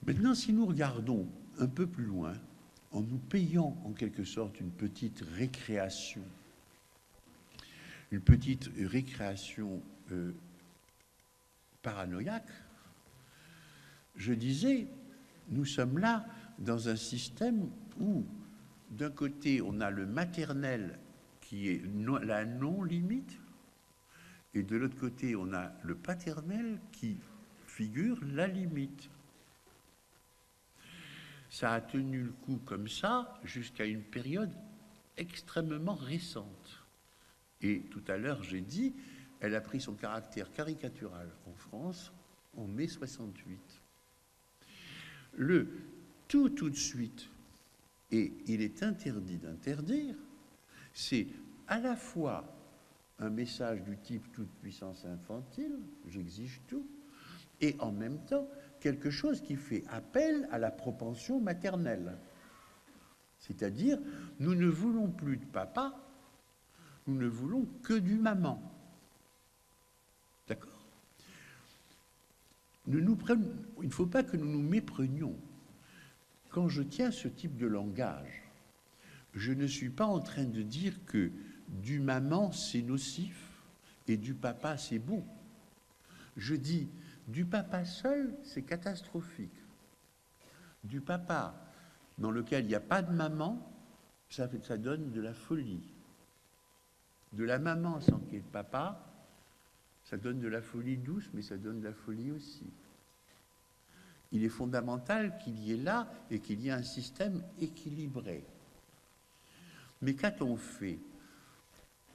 Maintenant, si nous regardons un peu plus loin, en nous payant en quelque sorte une petite récréation paranoïaque, je disais, nous sommes là dans un système où, d'un côté, on a le maternel qui est la non-limite, et de l'autre côté, on a le paternel qui figure la limite. Ça a tenu le coup comme ça jusqu'à une période extrêmement récente. Et tout à l'heure, j'ai dit, elle a pris son caractère caricatural en France en mai 68. Le tout de suite, et il est interdit d'interdire, c'est à la fois un message du type toute puissance infantile, j'exige tout, et en même temps quelque chose qui fait appel à la propension maternelle. C'est-à-dire, nous ne voulons plus de papa, nous ne voulons que du maman. D'accord ? Il ne faut pas que nous nous méprenions. Quand je tiens ce type de langage, je ne suis pas en train de dire que du maman c'est nocif et du papa c'est bon. Je dis du papa seul c'est catastrophique. Du papa dans lequel il n'y a pas de maman, ça donne de la folie. De la maman sans qu'il y ait de papa, ça donne de la folie douce, mais ça donne de la folie aussi. Il est fondamental qu'il y ait là et qu'il y ait un système équilibré. Mais qu'a-t-on fait ?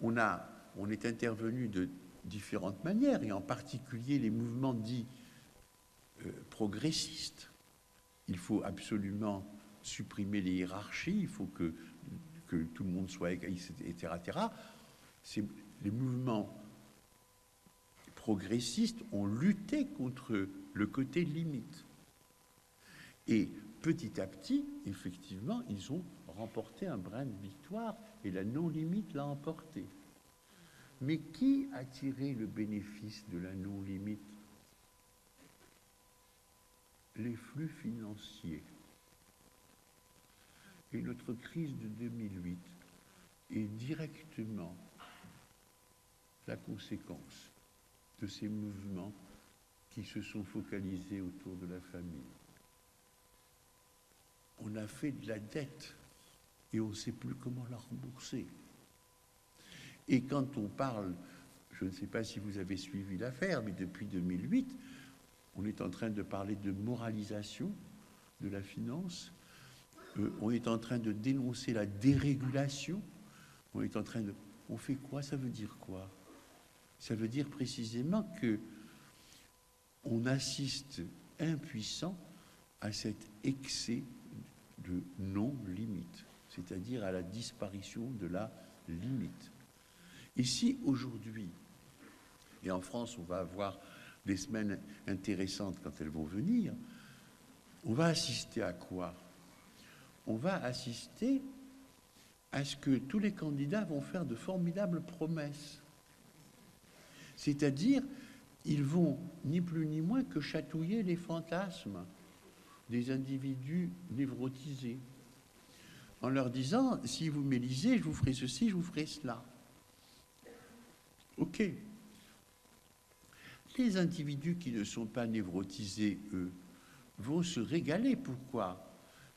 On est intervenu de différentes manières, et en particulier les mouvements dits progressistes. Il faut absolument supprimer les hiérarchies, il faut que tout le monde soit égal, etc. Les mouvements progressistes ont lutté contre le côté limite. Et petit à petit, effectivement, ils ont remporté un brin de victoire et la non-limite l'a emporté. Mais qui a tiré le bénéfice de la non-limite ? Les flux financiers. Et notre crise de 2008 est directement la conséquence de ces mouvements qui se sont focalisés autour de la famille. On a fait de la dette et on ne sait plus comment la rembourser. Et quand on parle, je ne sais pas si vous avez suivi l'affaire, mais depuis 2008, on est en train de parler de moralisation de la finance, on est en train de dénoncer la dérégulation, on fait quoi? Ça veut dire quoi? Ça veut dire précisément que on assiste impuissant à cet excès de non-limite, c'est-à-dire à la disparition de la limite. Et si aujourd'hui, et en France on va avoir des semaines intéressantes quand elles vont venir, on va assister à quoi? On va assister à ce que tous les candidats vont faire de formidables promesses. C'est-à-dire, ils vont ni plus ni moins que chatouiller les fantasmes des individus névrotisés, en leur disant, si vous m'élisez, je vous ferai ceci, je vous ferai cela. Ok. Les individus qui ne sont pas névrotisés, eux, vont se régaler. Pourquoi?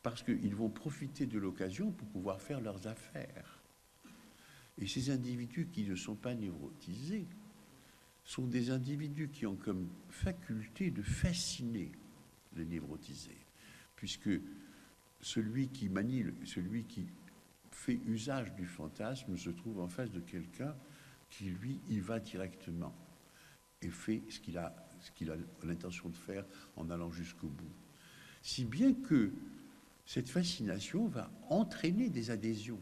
Parce qu'ils vont profiter de l'occasion pour pouvoir faire leurs affaires. Et ces individus qui ne sont pas névrotisés sont des individus qui ont comme faculté de fasciner les névrotisés, puisque celui qui manie, celui qui fait usage du fantasme se trouve en face de quelqu'un qui, lui, y va directement et fait ce qu'il a ce qu'il a l'intention de faire en allant jusqu'au bout. Si bien que cette fascination va entraîner des adhésions.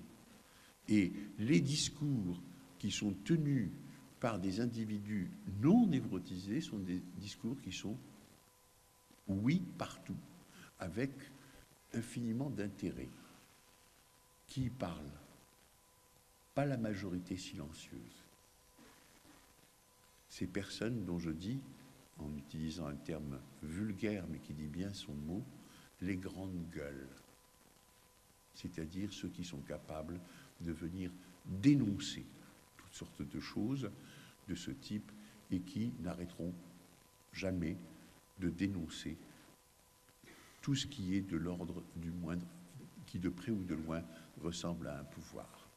Et les discours qui sont tenus par des individus non névrotisés sont des discours qui sont oui partout, avec infiniment d'intérêt. Qui parle? Pas la majorité silencieuse. Ces personnes dont je dis, en utilisant un terme vulgaire mais qui dit bien son mot, les grandes gueules, c'est-à-dire ceux qui sont capables de venir dénoncer toutes sortes de choses de ce type et qui n'arrêteront jamais de dénoncer tout ce qui est de l'ordre du moindre, qui de près ou de loin ressemble à un pouvoir.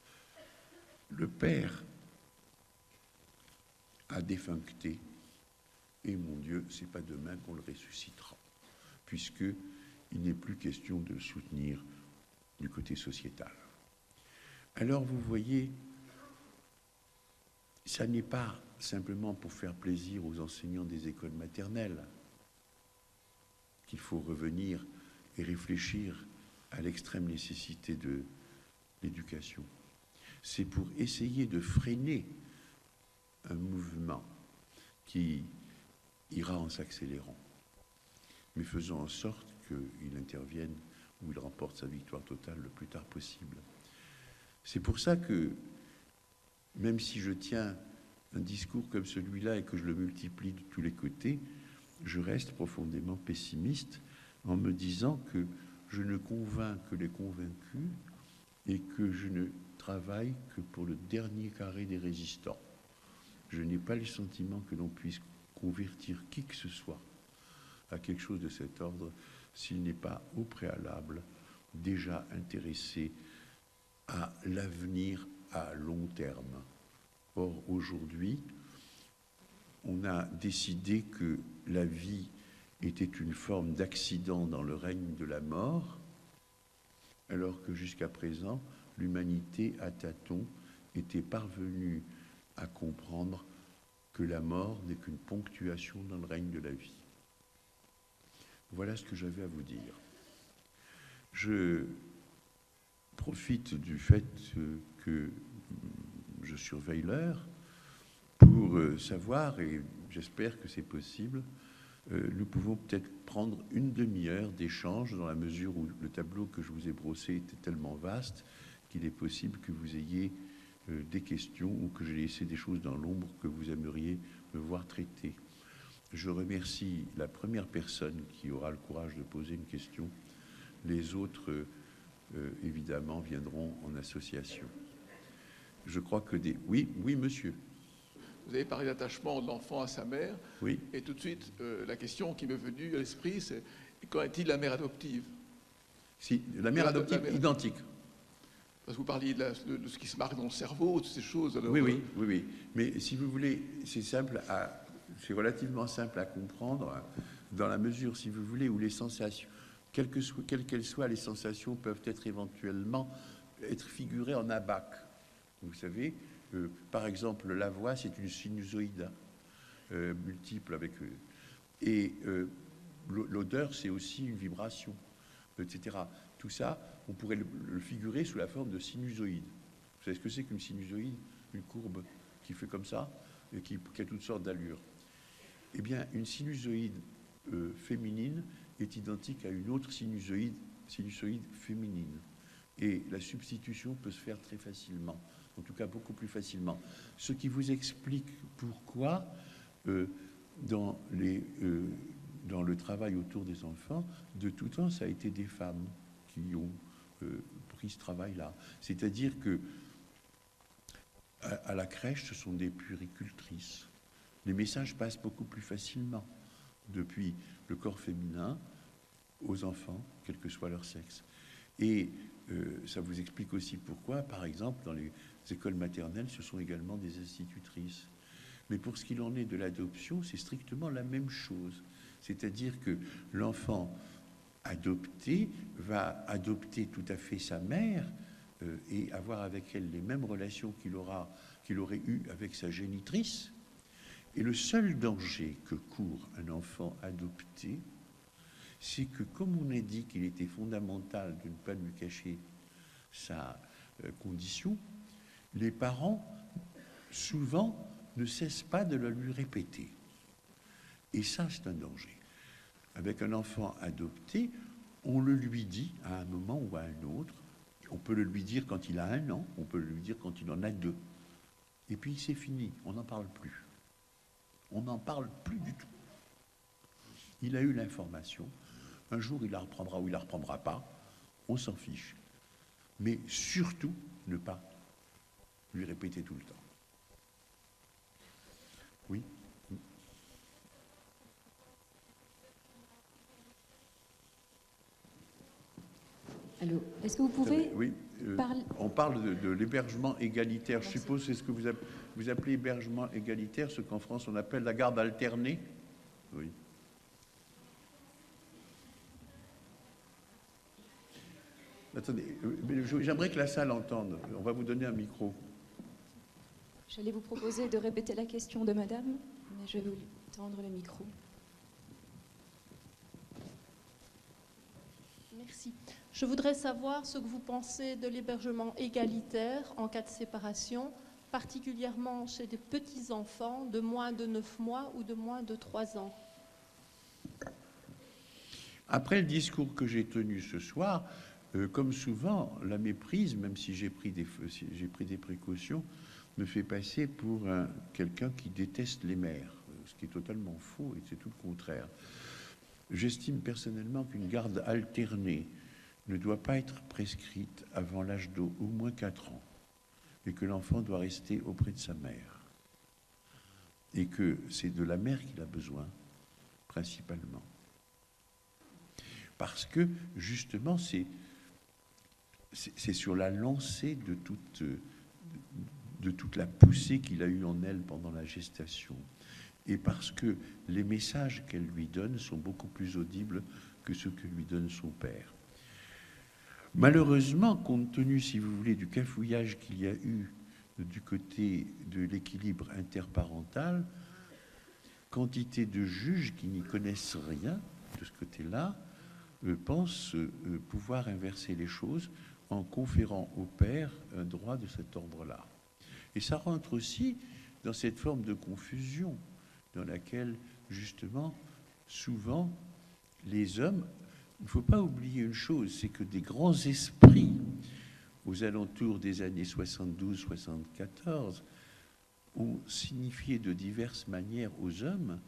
Le Père a défuncté, et mon Dieu, c'est pas demain qu'on le ressuscitera, puisque il n'est plus question de le soutenir du côté sociétal. Alors vous voyez, ça n'est pas simplement pour faire plaisir aux enseignants des écoles maternelles qu'il faut revenir et réfléchir à l'extrême nécessité de l'éducation. C'est pour essayer de freiner un mouvement qui ira en s'accélérant, mais faisant en sorte qu'il intervienne ou il remporte sa victoire totale le plus tard possible. C'est pour ça que, même si je tiens un discours comme celui-là et que je le multiplie de tous les côtés, je reste profondément pessimiste en me disant que je ne convainc que les convaincus et que je ne travaille que pour le dernier carré des résistants. Je n'ai pas le sentiment que l'on puisse convertir qui que ce soit à quelque chose de cet ordre s'il n'est pas au préalable déjà intéressé à l'avenir à long terme. Or, aujourd'hui, on a décidé que la vie était une forme d'accident dans le règne de la mort, alors que jusqu'à présent, l'humanité, à tâtons, était parvenue à comprendre que la mort n'est qu'une ponctuation dans le règne de la vie. Voilà ce que j'avais à vous dire. Je profite du fait que je surveille l'heure pour savoir, et j'espère que c'est possible, nous pouvons peut-être prendre une demi-heure d'échange dans la mesure où le tableau que je vous ai brossé était tellement vaste qu'il est possible que vous ayez des questions ou que j'ai laissé des choses dans l'ombre que vous aimeriez me voir traiter. Je remercie la première personne qui aura le courage de poser une question. Les autres, évidemment, viendront en association. Je crois que des... Oui, monsieur. Vous avez parlé d'attachement de l'enfant à sa mère. Oui. Et tout de suite, la question qui m'est venue à l'esprit, c'est qu'en est-il la mère adoptive? Si, la mère adoptive, identique. Parce que vous parliez de ce qui se marque dans le cerveau, de ces choses. Alors, oui. Mais si vous voulez, c'est relativement simple à comprendre, dans la mesure, si vous voulez, où les sensations, quelles qu'elles soient, les sensations peuvent être éventuellement être figurées en abaque. Vous savez, par exemple, la voix, c'est une sinusoïde multiple avec et l'odeur, c'est aussi une vibration, etc. Tout ça, on pourrait le figurer sous la forme de sinusoïde. Vous savez ce que c'est qu'une sinusoïde? Une courbe qui fait comme ça et qui a toutes sortes d'allures. Eh bien, une sinusoïde féminine est identique à une autre sinusoïde féminine. Et la substitution peut se faire très facilement, en tout cas beaucoup plus facilement. Ce qui vous explique pourquoi, dans le travail autour des enfants, de tout temps, ça a été des femmes qui ont pris ce travail-là. C'est-à-dire que à la crèche, ce sont des puéricultrices. Les messages passent beaucoup plus facilement depuis le corps féminin aux enfants, quel que soit leur sexe. Et ça vous explique aussi pourquoi, par exemple, dans les écoles maternelles, ce sont également des institutrices. Mais pour ce qu'il en est de l'adoption, c'est strictement la même chose. C'est-à-dire que l'enfant adopté va adopter tout à fait sa mère et avoir avec elle les mêmes relations qu'il aurait eues avec sa génitrice. Et le seul danger que court un enfant adopté, c'est que comme on a dit qu'il était fondamental de ne pas lui cacher sa condition, les parents, souvent, ne cessent pas de le lui répéter. Et ça, c'est un danger. Avec un enfant adopté, on le lui dit à un moment ou à un autre. On peut le lui dire quand il a 1 an, on peut le lui dire quand il en a 2. Et puis c'est fini, on n'en parle plus. On n'en parle plus du tout. Il a eu l'information. Un jour, il la reprendra ou il la reprendra pas. On s'en fiche. Mais surtout, ne pas lui répéter tout le temps. Oui. Allô, est-ce que vous pouvez Oui, parler? on parle de l'hébergement égalitaire. Je suppose c'est ce que vous appelez hébergement égalitaire, ce qu'en France on appelle la garde alternée. Oui. Attendez, j'aimerais que la salle entende. On va vous donner un micro. J'allais vous proposer de répéter la question de madame, mais je vais vous tendre le micro. Merci. Je voudrais savoir ce que vous pensez de l'hébergement égalitaire en cas de séparation, particulièrement chez des petits-enfants de moins de 9 mois ou de moins de 3 ans. Après le discours que j'ai tenu ce soir, comme souvent, la méprise, même si j'ai pris des précautions, me fait passer pour quelqu'un qui déteste les mères, ce qui est totalement faux et c'est tout le contraire. J'estime personnellement qu'une garde alternée ne doit pas être prescrite avant l'âge d'au moins 4 ans et que l'enfant doit rester auprès de sa mère et que c'est de la mère qu'il a besoin, principalement. Parce que, justement, c'est sur la lancée de toute la poussée qu'il a eue en elle pendant la gestation. Et parce que les messages qu'elle lui donne sont beaucoup plus audibles que ceux que lui donne son père. Malheureusement, compte tenu, si vous voulez, du cafouillage qu'il y a eu du côté de l'équilibre interparental, quantité de juges qui n'y connaissent rien de ce côté-là pensent pouvoir inverser les choses en conférant au père un droit de cet ordre-là. Et ça rentre aussi dans cette forme de confusion dans laquelle, justement, souvent, les hommes... Il ne faut pas oublier une chose, c'est que des grands esprits, aux alentours des années 72-74, ont signifié de diverses manières aux hommes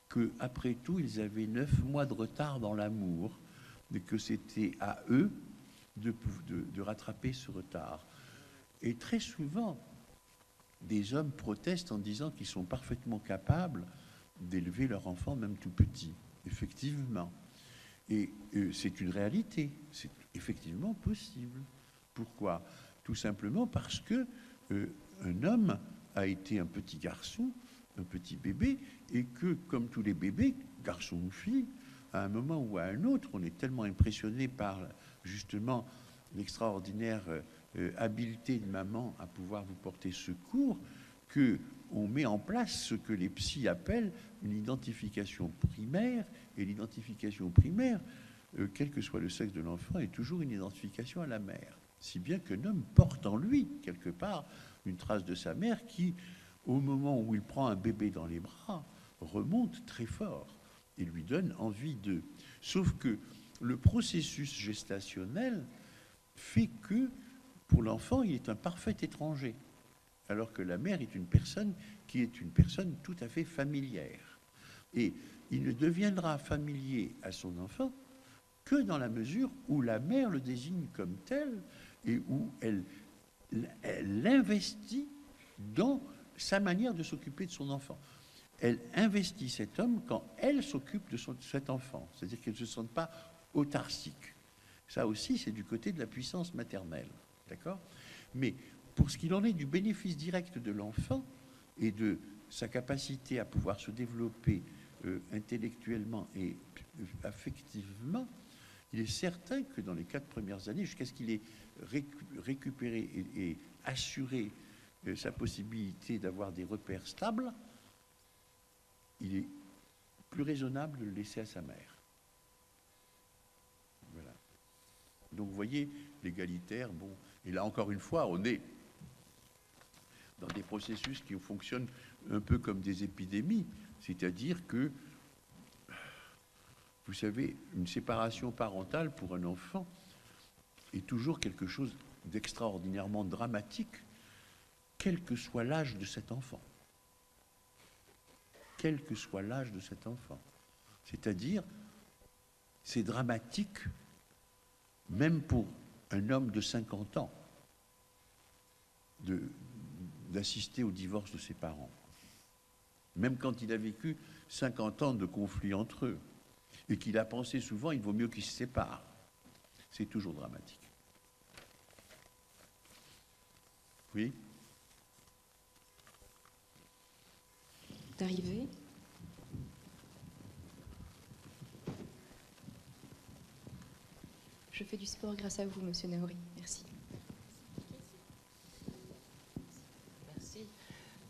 qu'après tout, ils avaient 9 mois de retard dans l'amour, mais que c'était à eux de rattraper ce retard. Et très souvent, des hommes protestent en disant qu'ils sont parfaitement capables d'élever leur enfant, même tout petit, effectivement. Et c'est une réalité, c'est effectivement possible. Pourquoi? Tout simplement parce que un homme a été un petit garçon, un petit bébé, et que, comme tous les bébés, garçon ou fille, à un moment ou à un autre, on est tellement impressionné par, justement, l'extraordinaire habileté de maman à pouvoir vous porter secours, qu'on met en place ce que les psys appellent une identification primaire, et l'identification primaire, quel que soit le sexe de l'enfant, est toujours une identification à la mère. Si bien qu'un homme porte en lui, quelque part, une trace de sa mère qui, au moment où il prend un bébé dans les bras, remonte très fort et lui donne envie de... Sauf que le processus gestationnel fait que, pour l'enfant, il est un parfait étranger, alors que la mère est une personne qui est une personne tout à fait familière. Et il ne deviendra familier à son enfant que dans la mesure où la mère le désigne comme tel et où elle l'investit dans sa manière de s'occuper de son enfant. Elle investit cet homme quand elle s'occupe de cet enfant, c'est-à-dire qu'elle ne se sente pas autarcique. Ça aussi, c'est du côté de la puissance maternelle, d'accord ? Mais pour ce qu'il en est du bénéfice direct de l'enfant et de sa capacité à pouvoir se développer intellectuellement et affectivement, il est certain que dans les 4 premières années, jusqu'à ce qu'il ait récupéré et assuré sa possibilité d'avoir des repères stables, il est plus raisonnable de le laisser à sa mère. Voilà. Donc vous voyez, l'égalitaire, bon, et là encore une fois, on est dans des processus qui fonctionnent un peu comme des épidémies, c'est-à-dire que, vous savez, une séparation parentale pour un enfant est toujours quelque chose d'extraordinairement dramatique, quel que soit l'âge de cet enfant. Quel que soit l'âge de cet enfant. C'est-à-dire, c'est dramatique, même pour un homme de 50 ans, d'assister au divorce de ses parents. Même quand il a vécu 50 ans de conflit entre eux, et qu'il a pensé souvent, il vaut mieux qu'ils se séparent. C'est toujours dramatique. Oui ? D'arriver. Je fais du sport grâce à vous, Monsieur Naouri. Merci. Merci.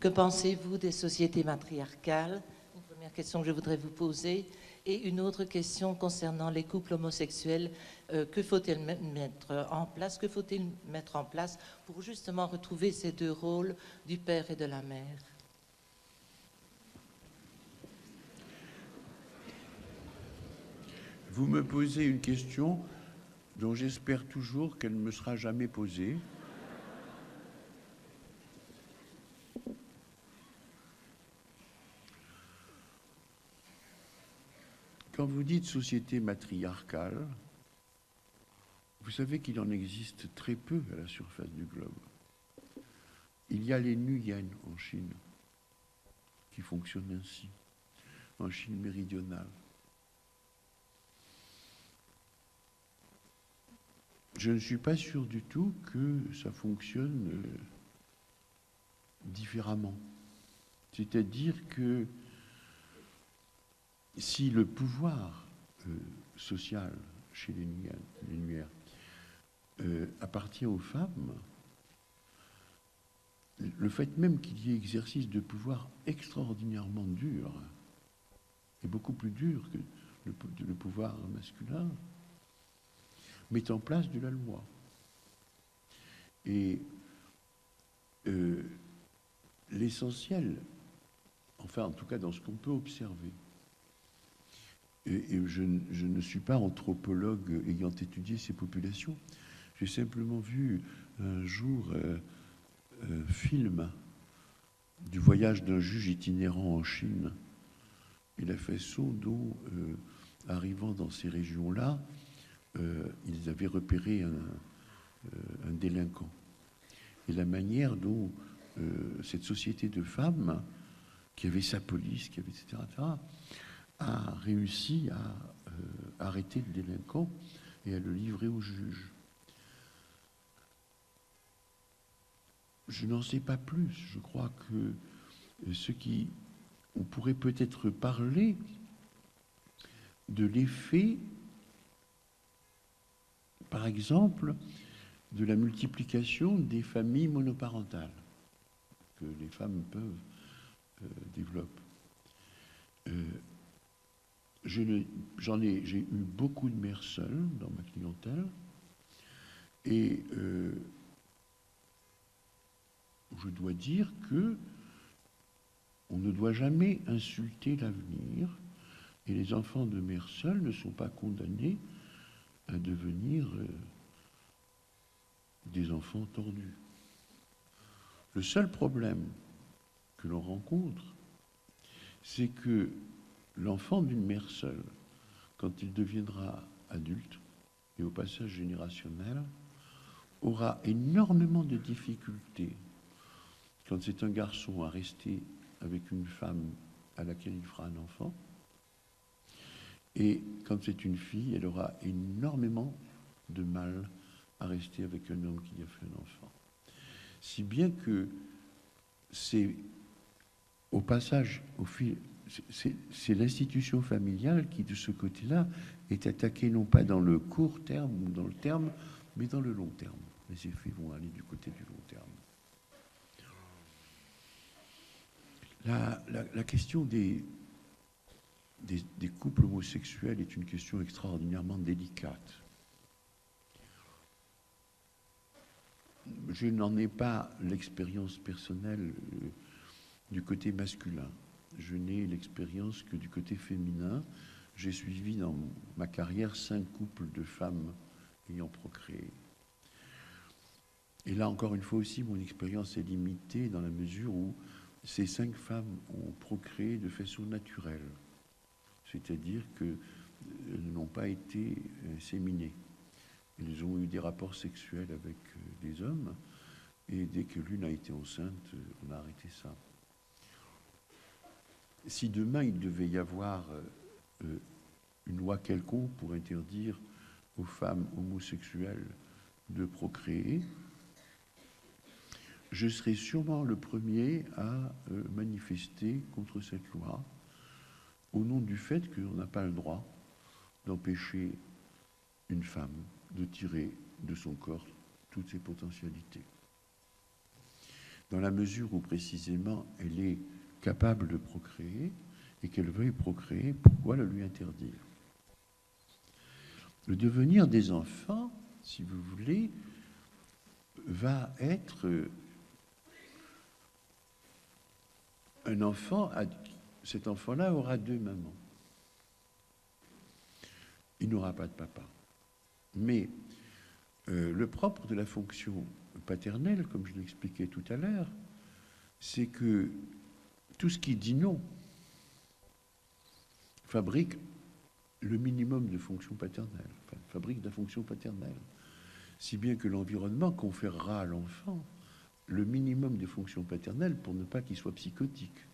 Que pensez-vous des sociétés matriarcales? Une première question que je voudrais vous poser. Et une autre question concernant les couples homosexuels. Que faut-il mettre en place? Que faut-il mettre en place pour justement retrouver ces deux rôles du père et de la mère? Vous me posez une question dont j'espère toujours qu'elle ne me sera jamais posée. Quand vous dites société matriarcale, vous savez qu'il en existe très peu à la surface du globe. Il y a les Nuyen en Chine, qui fonctionnent ainsi, en Chine méridionale. Je ne suis pas sûr du tout que ça fonctionne différemment. C'est-à-dire que si le pouvoir social chez les Nuer appartient aux femmes, le fait même qu'il y ait exercice de pouvoir extraordinairement dur, et beaucoup plus dur que le pouvoir masculin, met en place de la loi. Et l'essentiel, enfin en tout cas dans ce qu'on peut observer, et je ne suis pas anthropologue ayant étudié ces populations, j'ai simplement vu un jour un film du voyage d'un juge itinérant en Chine et la façon dont, arrivant dans ces régions-là, ils avaient repéré un délinquant. Et la manière dont cette société de femmes, qui avait sa police, qui avait, etc., a réussi à arrêter le délinquant et à le livrer au juge. Je n'en sais pas plus. Je crois que on pourrait peut-être parler de l'effet, par exemple, de la multiplication des familles monoparentales que les femmes peuvent développer. J'ai eu beaucoup de mères seules dans ma clientèle et je dois dire que on ne doit jamais insulter l'avenir et les enfants de mères seules ne sont pas condamnés à devenir des enfants tordus. Le seul problème que l'on rencontre, c'est que l'enfant d'une mère seule, quand il deviendra adulte, et au passage générationnel, aura énormément de difficultés, quand c'est un garçon, à rester avec une femme à laquelle il fera un enfant, et quand c'est une fille, elle aura énormément de mal à rester avec un homme qui a fait un enfant. Si bien que c'est au passage, c'est l'institution familiale qui, de ce côté-là, est attaquée non pas dans le court terme ou dans le terme, mais dans le long terme. Les effets vont aller du côté du long terme. La question des des couples homosexuels est une question extraordinairement délicate. Je n'en ai pas l'expérience personnelle du côté masculin. Je n'ai l'expérience que du côté féminin. J'ai suivi dans ma carrière 5 couples de femmes ayant procréé. Et là, encore une fois aussi, mon expérience est limitée dans la mesure où ces 5 femmes ont procréé de façon naturelle. C'est-à-dire qu'elles n'ont pas été séminées. Elles ont eu des rapports sexuels avec des hommes, et dès que l'une a été enceinte, on a arrêté ça. Si demain il devait y avoir une loi quelconque pour interdire aux femmes homosexuelles de procréer, je serais sûrement le premier à manifester contre cette loi, au nom du fait qu'on n'a pas le droit d'empêcher une femme de tirer de son corps toutes ses potentialités. Dans la mesure où précisément elle est capable de procréer et qu'elle veuille procréer, pourquoi le lui interdire? Le devenir des enfants, si vous voulez, va être un enfant, cet enfant-là aura 2 mamans. Il n'aura pas de papa. Mais le propre de la fonction paternelle, comme je l'expliquais tout à l'heure, c'est que tout ce qui dit non fabrique le minimum de fonction paternelle, enfin, fabrique de la fonction paternelle. Si bien que l'environnement conférera à l'enfant le minimum de fonctions paternelles pour ne pas qu'il soit psychotique.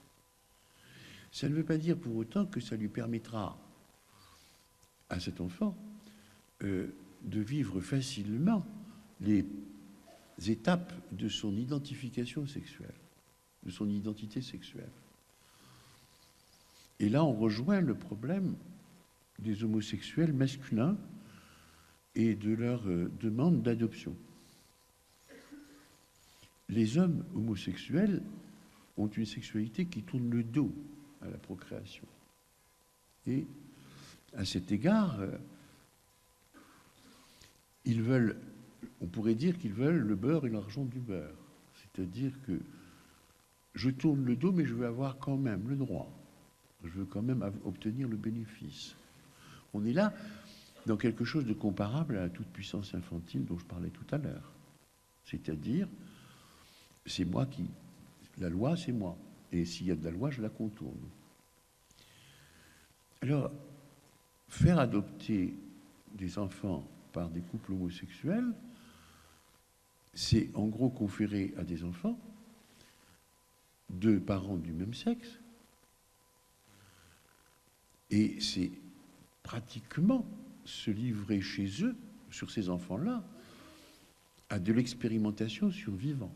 Ça ne veut pas dire pour autant que ça lui permettra à cet enfant de vivre facilement les étapes de son identification sexuelle, de son identité sexuelle. Et là, on rejoint le problème des homosexuels masculins et de leur demande d'adoption. Les hommes homosexuels ont une sexualité qui tourne le dos à la procréation. Et à cet égard, ils veulent, on pourrait dire qu'ils veulent le beurre et l'argent du beurre. C'est-à-dire que je tourne le dos, mais je veux avoir quand même le droit. Je veux quand même obtenir le bénéfice. On est là dans quelque chose de comparable à la toute-puissance infantile dont je parlais tout à l'heure. C'est-à-dire, c'est moi qui... La loi, c'est moi. Et s'il y a de la loi, je la contourne. Alors, faire adopter des enfants par des couples homosexuels, c'est en gros conférer à des enfants 2 parents du même sexe, et c'est pratiquement se livrer chez eux, sur ces enfants-là, à de l'expérimentation sur vivant.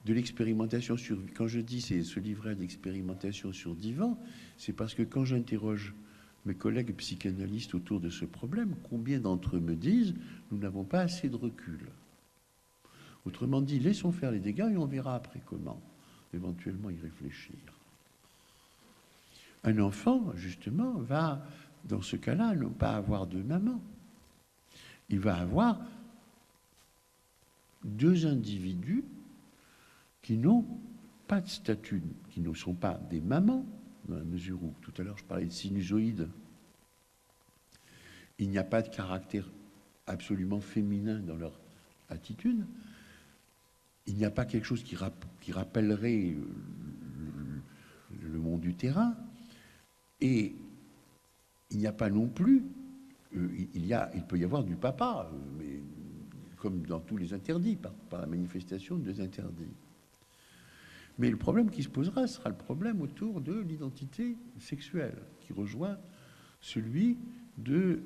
De l'expérimentation sur... Quand je dis c'est se livrer à l'expérimentation sur vivant, c'est parce que quand j'interroge mes collègues psychanalystes autour de ce problème, combien d'entre eux me disent « nous n'avons pas assez de recul ». Autrement dit, laissons faire les dégâts et on verra après comment éventuellement y réfléchir. Un enfant, justement, va, dans ce cas-là, ne pas avoir 2 mamans. Il va avoir 2 individus qui n'ont pas de statut, qui ne sont pas des mamans, dans la mesure où, tout à l'heure, je parlais de sinusoïdes. Il n'y a pas de caractère absolument féminin dans leur attitude. Il n'y a pas quelque chose qui rappellerait le monde du terrain. Et il n'y a pas non plus, il peut y avoir du papa, mais comme dans tous les interdits, par la manifestation des interdits. Mais le problème qui se posera sera le problème autour de l'identité sexuelle, qui rejoint celui du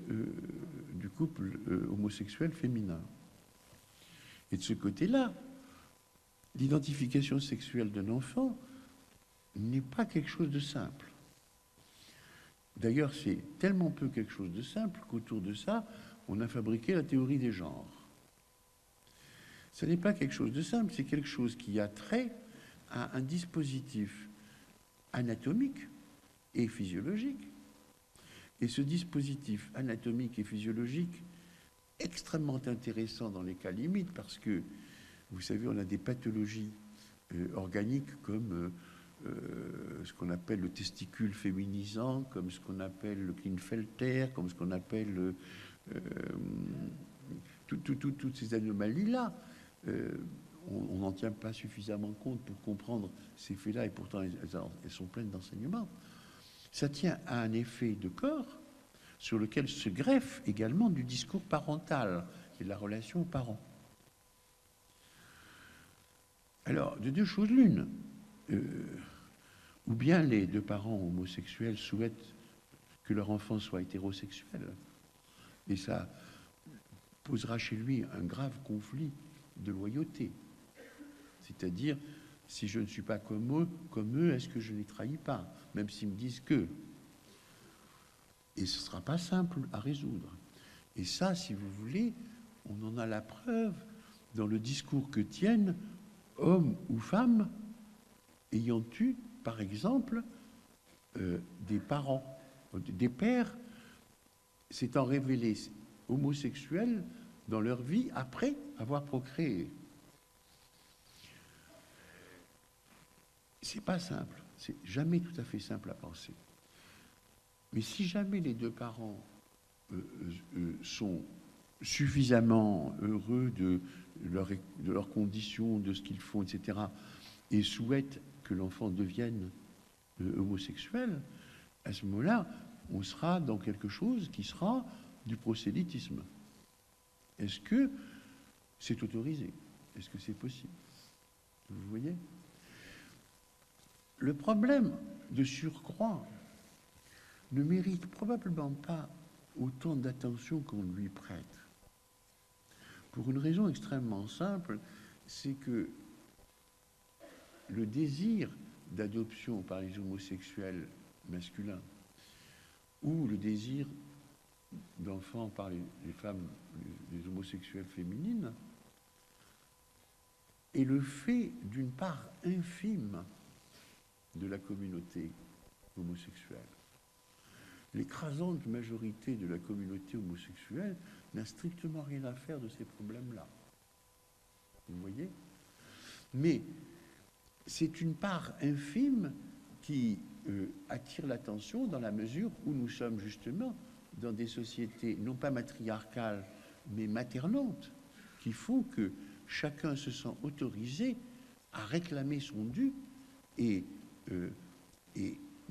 couple homosexuel féminin. Et de ce côté-là, l'identification sexuelle d'un enfant n'est pas quelque chose de simple. D'ailleurs, c'est tellement peu quelque chose de simple qu'autour de ça, on a fabriqué la théorie des genres. Ce n'est pas quelque chose de simple, c'est quelque chose qui a trait à un dispositif anatomique et physiologique. Et ce dispositif anatomique et physiologique, extrêmement intéressant dans les cas limites, parce que, vous savez, on a des pathologies organiques comme ce qu'on appelle le testicule féminisant, comme ce qu'on appelle le Klinefelter, comme ce qu'on appelle toutes ces anomalies-là. On n'en tient pas suffisamment compte pour comprendre ces faits-là, et pourtant elles sont pleines d'enseignements. Ça tient à un effet de corps sur lequel se greffe également du discours parental et de la relation aux parents. Alors, de deux choses l'une, ou bien les deux parents homosexuels souhaitent que leur enfant soit hétérosexuel, et ça posera chez lui un grave conflit de loyauté. C'est-à-dire, si je ne suis pas comme eux, est-ce que je ne les trahis pas, même s'ils me disent que. Et ce ne sera pas simple à résoudre. Et ça, si vous voulez, on en a la preuve dans le discours que tiennent hommes ou femmes ayant eu, par exemple, des parents, des pères s'étant révélés homosexuels dans leur vie après avoir procréé. C'est pas simple, c'est jamais tout à fait simple à penser. Mais si jamais les deux parents sont suffisamment heureux de leurs conditions, de ce qu'ils font, etc., et souhaitent que l'enfant devienne homosexuel, à ce moment-là, on sera dans quelque chose qui sera du prosélytisme. Est-ce que c'est autorisé? Est-ce que c'est possible? Vous voyez? Le problème de surcroît ne mérite probablement pas autant d'attention qu'on lui prête. Pour une raison extrêmement simple, c'est que le désir d'adoption par les homosexuels masculins ou le désir d'enfant par les femmes, les homosexuelles féminines, est le fait d'une part infime de la communauté homosexuelle. L'écrasante majorité de la communauté homosexuelle n'a strictement rien à faire de ces problèmes-là. Vous voyez? Mais c'est une part infime qui attire l'attention dans la mesure où nous sommes justement dans des sociétés non pas matriarcales mais maternantes qui font que chacun se sent autorisé à réclamer son dû et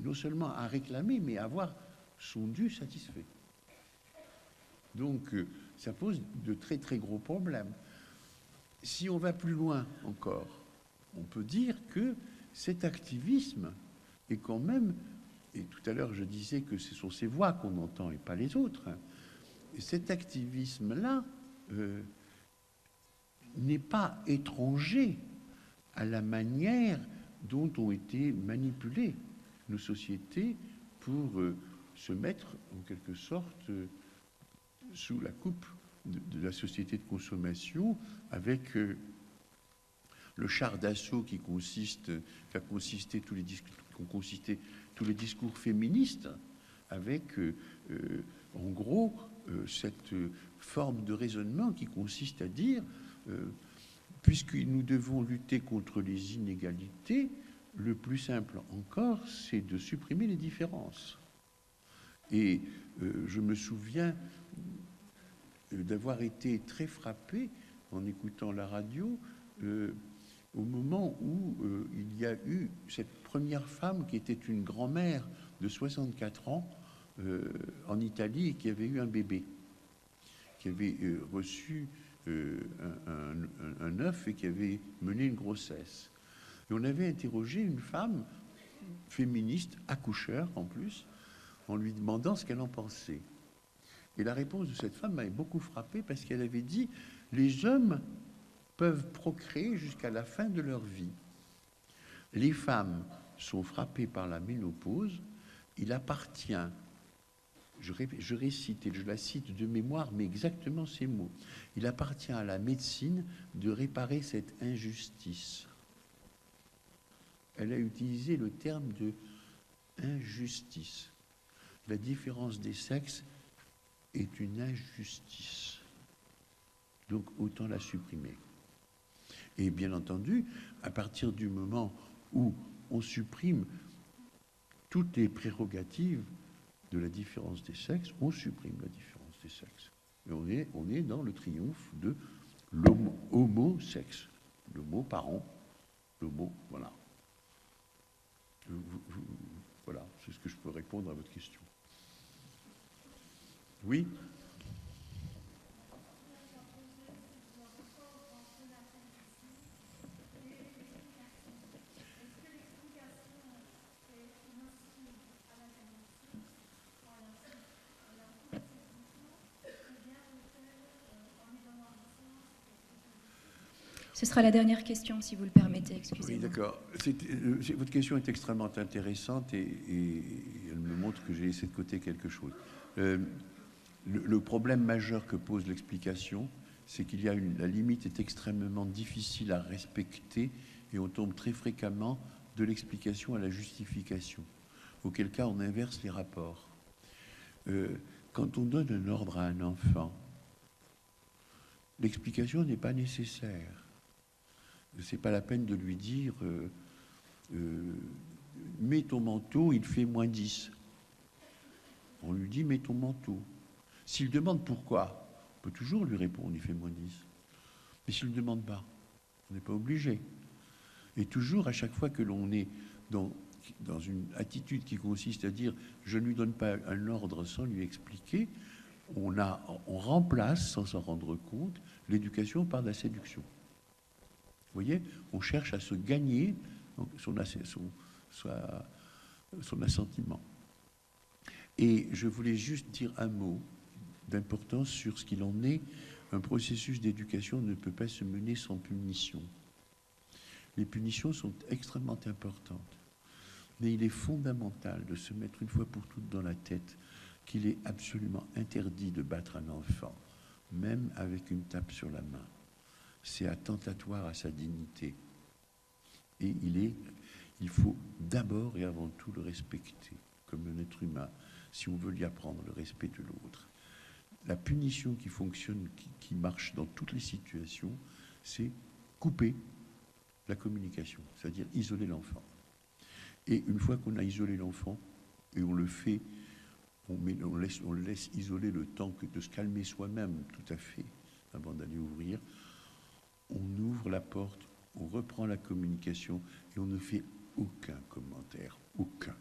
non seulement à réclamer mais à avoir son dû satisfait. Donc ça pose de très très gros problèmes. Si on va plus loin encore, on peut dire que cet activisme est quand même, et tout à l'heure je disais que ce sont ces voix qu'on entend et pas les autres, et cet activisme-là n'est pas étranger à la manière dont ont été manipulées nos sociétés pour se mettre en quelque sorte sous la coupe de la société de consommation avec le char d'assaut qui a consisté tous les discours féministes, avec en gros cette forme de raisonnement qui consiste à dire puisque nous devons lutter contre les inégalités, le plus simple encore, c'est de supprimer les différences. Et je me souviens d'avoir été très frappé en écoutant la radio au moment où il y a eu cette première femme qui était une grand-mère de 64 ans en Italie et qui avait eu un bébé, qui avait reçu un œuf et qui avait mené une grossesse. Et on avait interrogé une femme féministe, accoucheur en plus, en lui demandant ce qu'elle en pensait. Et la réponse de cette femme m'avait beaucoup frappé parce qu'elle avait dit « Les hommes peuvent procréer jusqu'à la fin de leur vie. Les femmes sont frappées par la ménopause. Il appartient, je récite et je la cite de mémoire, mais exactement ces mots, il appartient à la médecine de réparer cette injustice. » elle a utilisé le terme de injustice. La différence des sexes est une injustice. Donc autant la supprimer. Et bien entendu, à partir du moment où on supprime toutes les prérogatives de la différence des sexes, on supprime la différence des sexes. Et on est dans le triomphe de l'homosexe. Le mot parent, le mot, voilà. Voilà, c'est ce que je peux répondre à votre question. Oui ? Ce sera la dernière question, si vous le permettez, excusez-moi. Oui, d'accord. Votre question est extrêmement intéressante et elle me montre que j'ai laissé de côté quelque chose. Le problème majeur que pose l'explication, c'est qu'il y a la limite est extrêmement difficile à respecter et on tombe très fréquemment de l'explication à la justification, auquel cas on inverse les rapports. Quand on donne un ordre à un enfant, l'explication n'est pas nécessaire. C'est pas la peine de lui dire mets ton manteau, il fait -10. On lui dit mets ton manteau. S'il demande pourquoi, on peut toujours lui répondre il fait -10. Mais s'il ne demande pas, on n'est pas obligé. Et toujours, à chaque fois que l'on est dans une attitude qui consiste à dire je ne lui donne pas un ordre sans lui expliquer, on remplace, sans s'en rendre compte, l'éducation par la séduction. Vous voyez, on cherche à se gagner son assentiment. Et je voulais juste dire un mot d'importance sur ce qu'il en est. Un processus d'éducation ne peut pas se mener sans punition. Les punitions sont extrêmement importantes. Mais il est fondamental de se mettre une fois pour toutes dans la tête qu'il est absolument interdit de battre un enfant, même avec une tape sur la main. C'est attentatoire à sa dignité. Et il faut d'abord et avant tout le respecter comme un être humain, si on veut lui apprendre le respect de l'autre. La punition qui fonctionne, qui marche dans toutes les situations, c'est couper la communication, c'est-à-dire isoler l'enfant. Et une fois qu'on a isolé l'enfant, et on le fait, on le laisse isoler le temps de se calmer soi-même, tout à fait, avant d'aller ouvrir, on ouvre la porte, on reprend la communication et on ne fait aucun commentaire, aucun.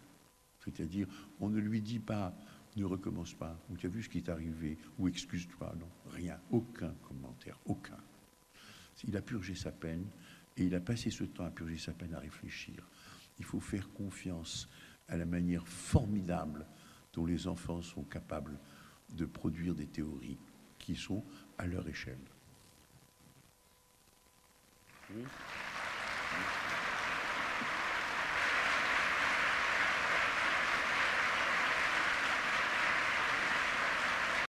C'est-à-dire, on ne lui dit pas ne recommence pas, ou tu as vu ce qui est arrivé, ou excuse-toi, non, rien, aucun commentaire, aucun. Il a purgé sa peine et il a passé ce temps à purger sa peine, à réfléchir. Il faut faire confiance à la manière formidable dont les enfants sont capables de produire des théories qui sont à leur échelle. Oui.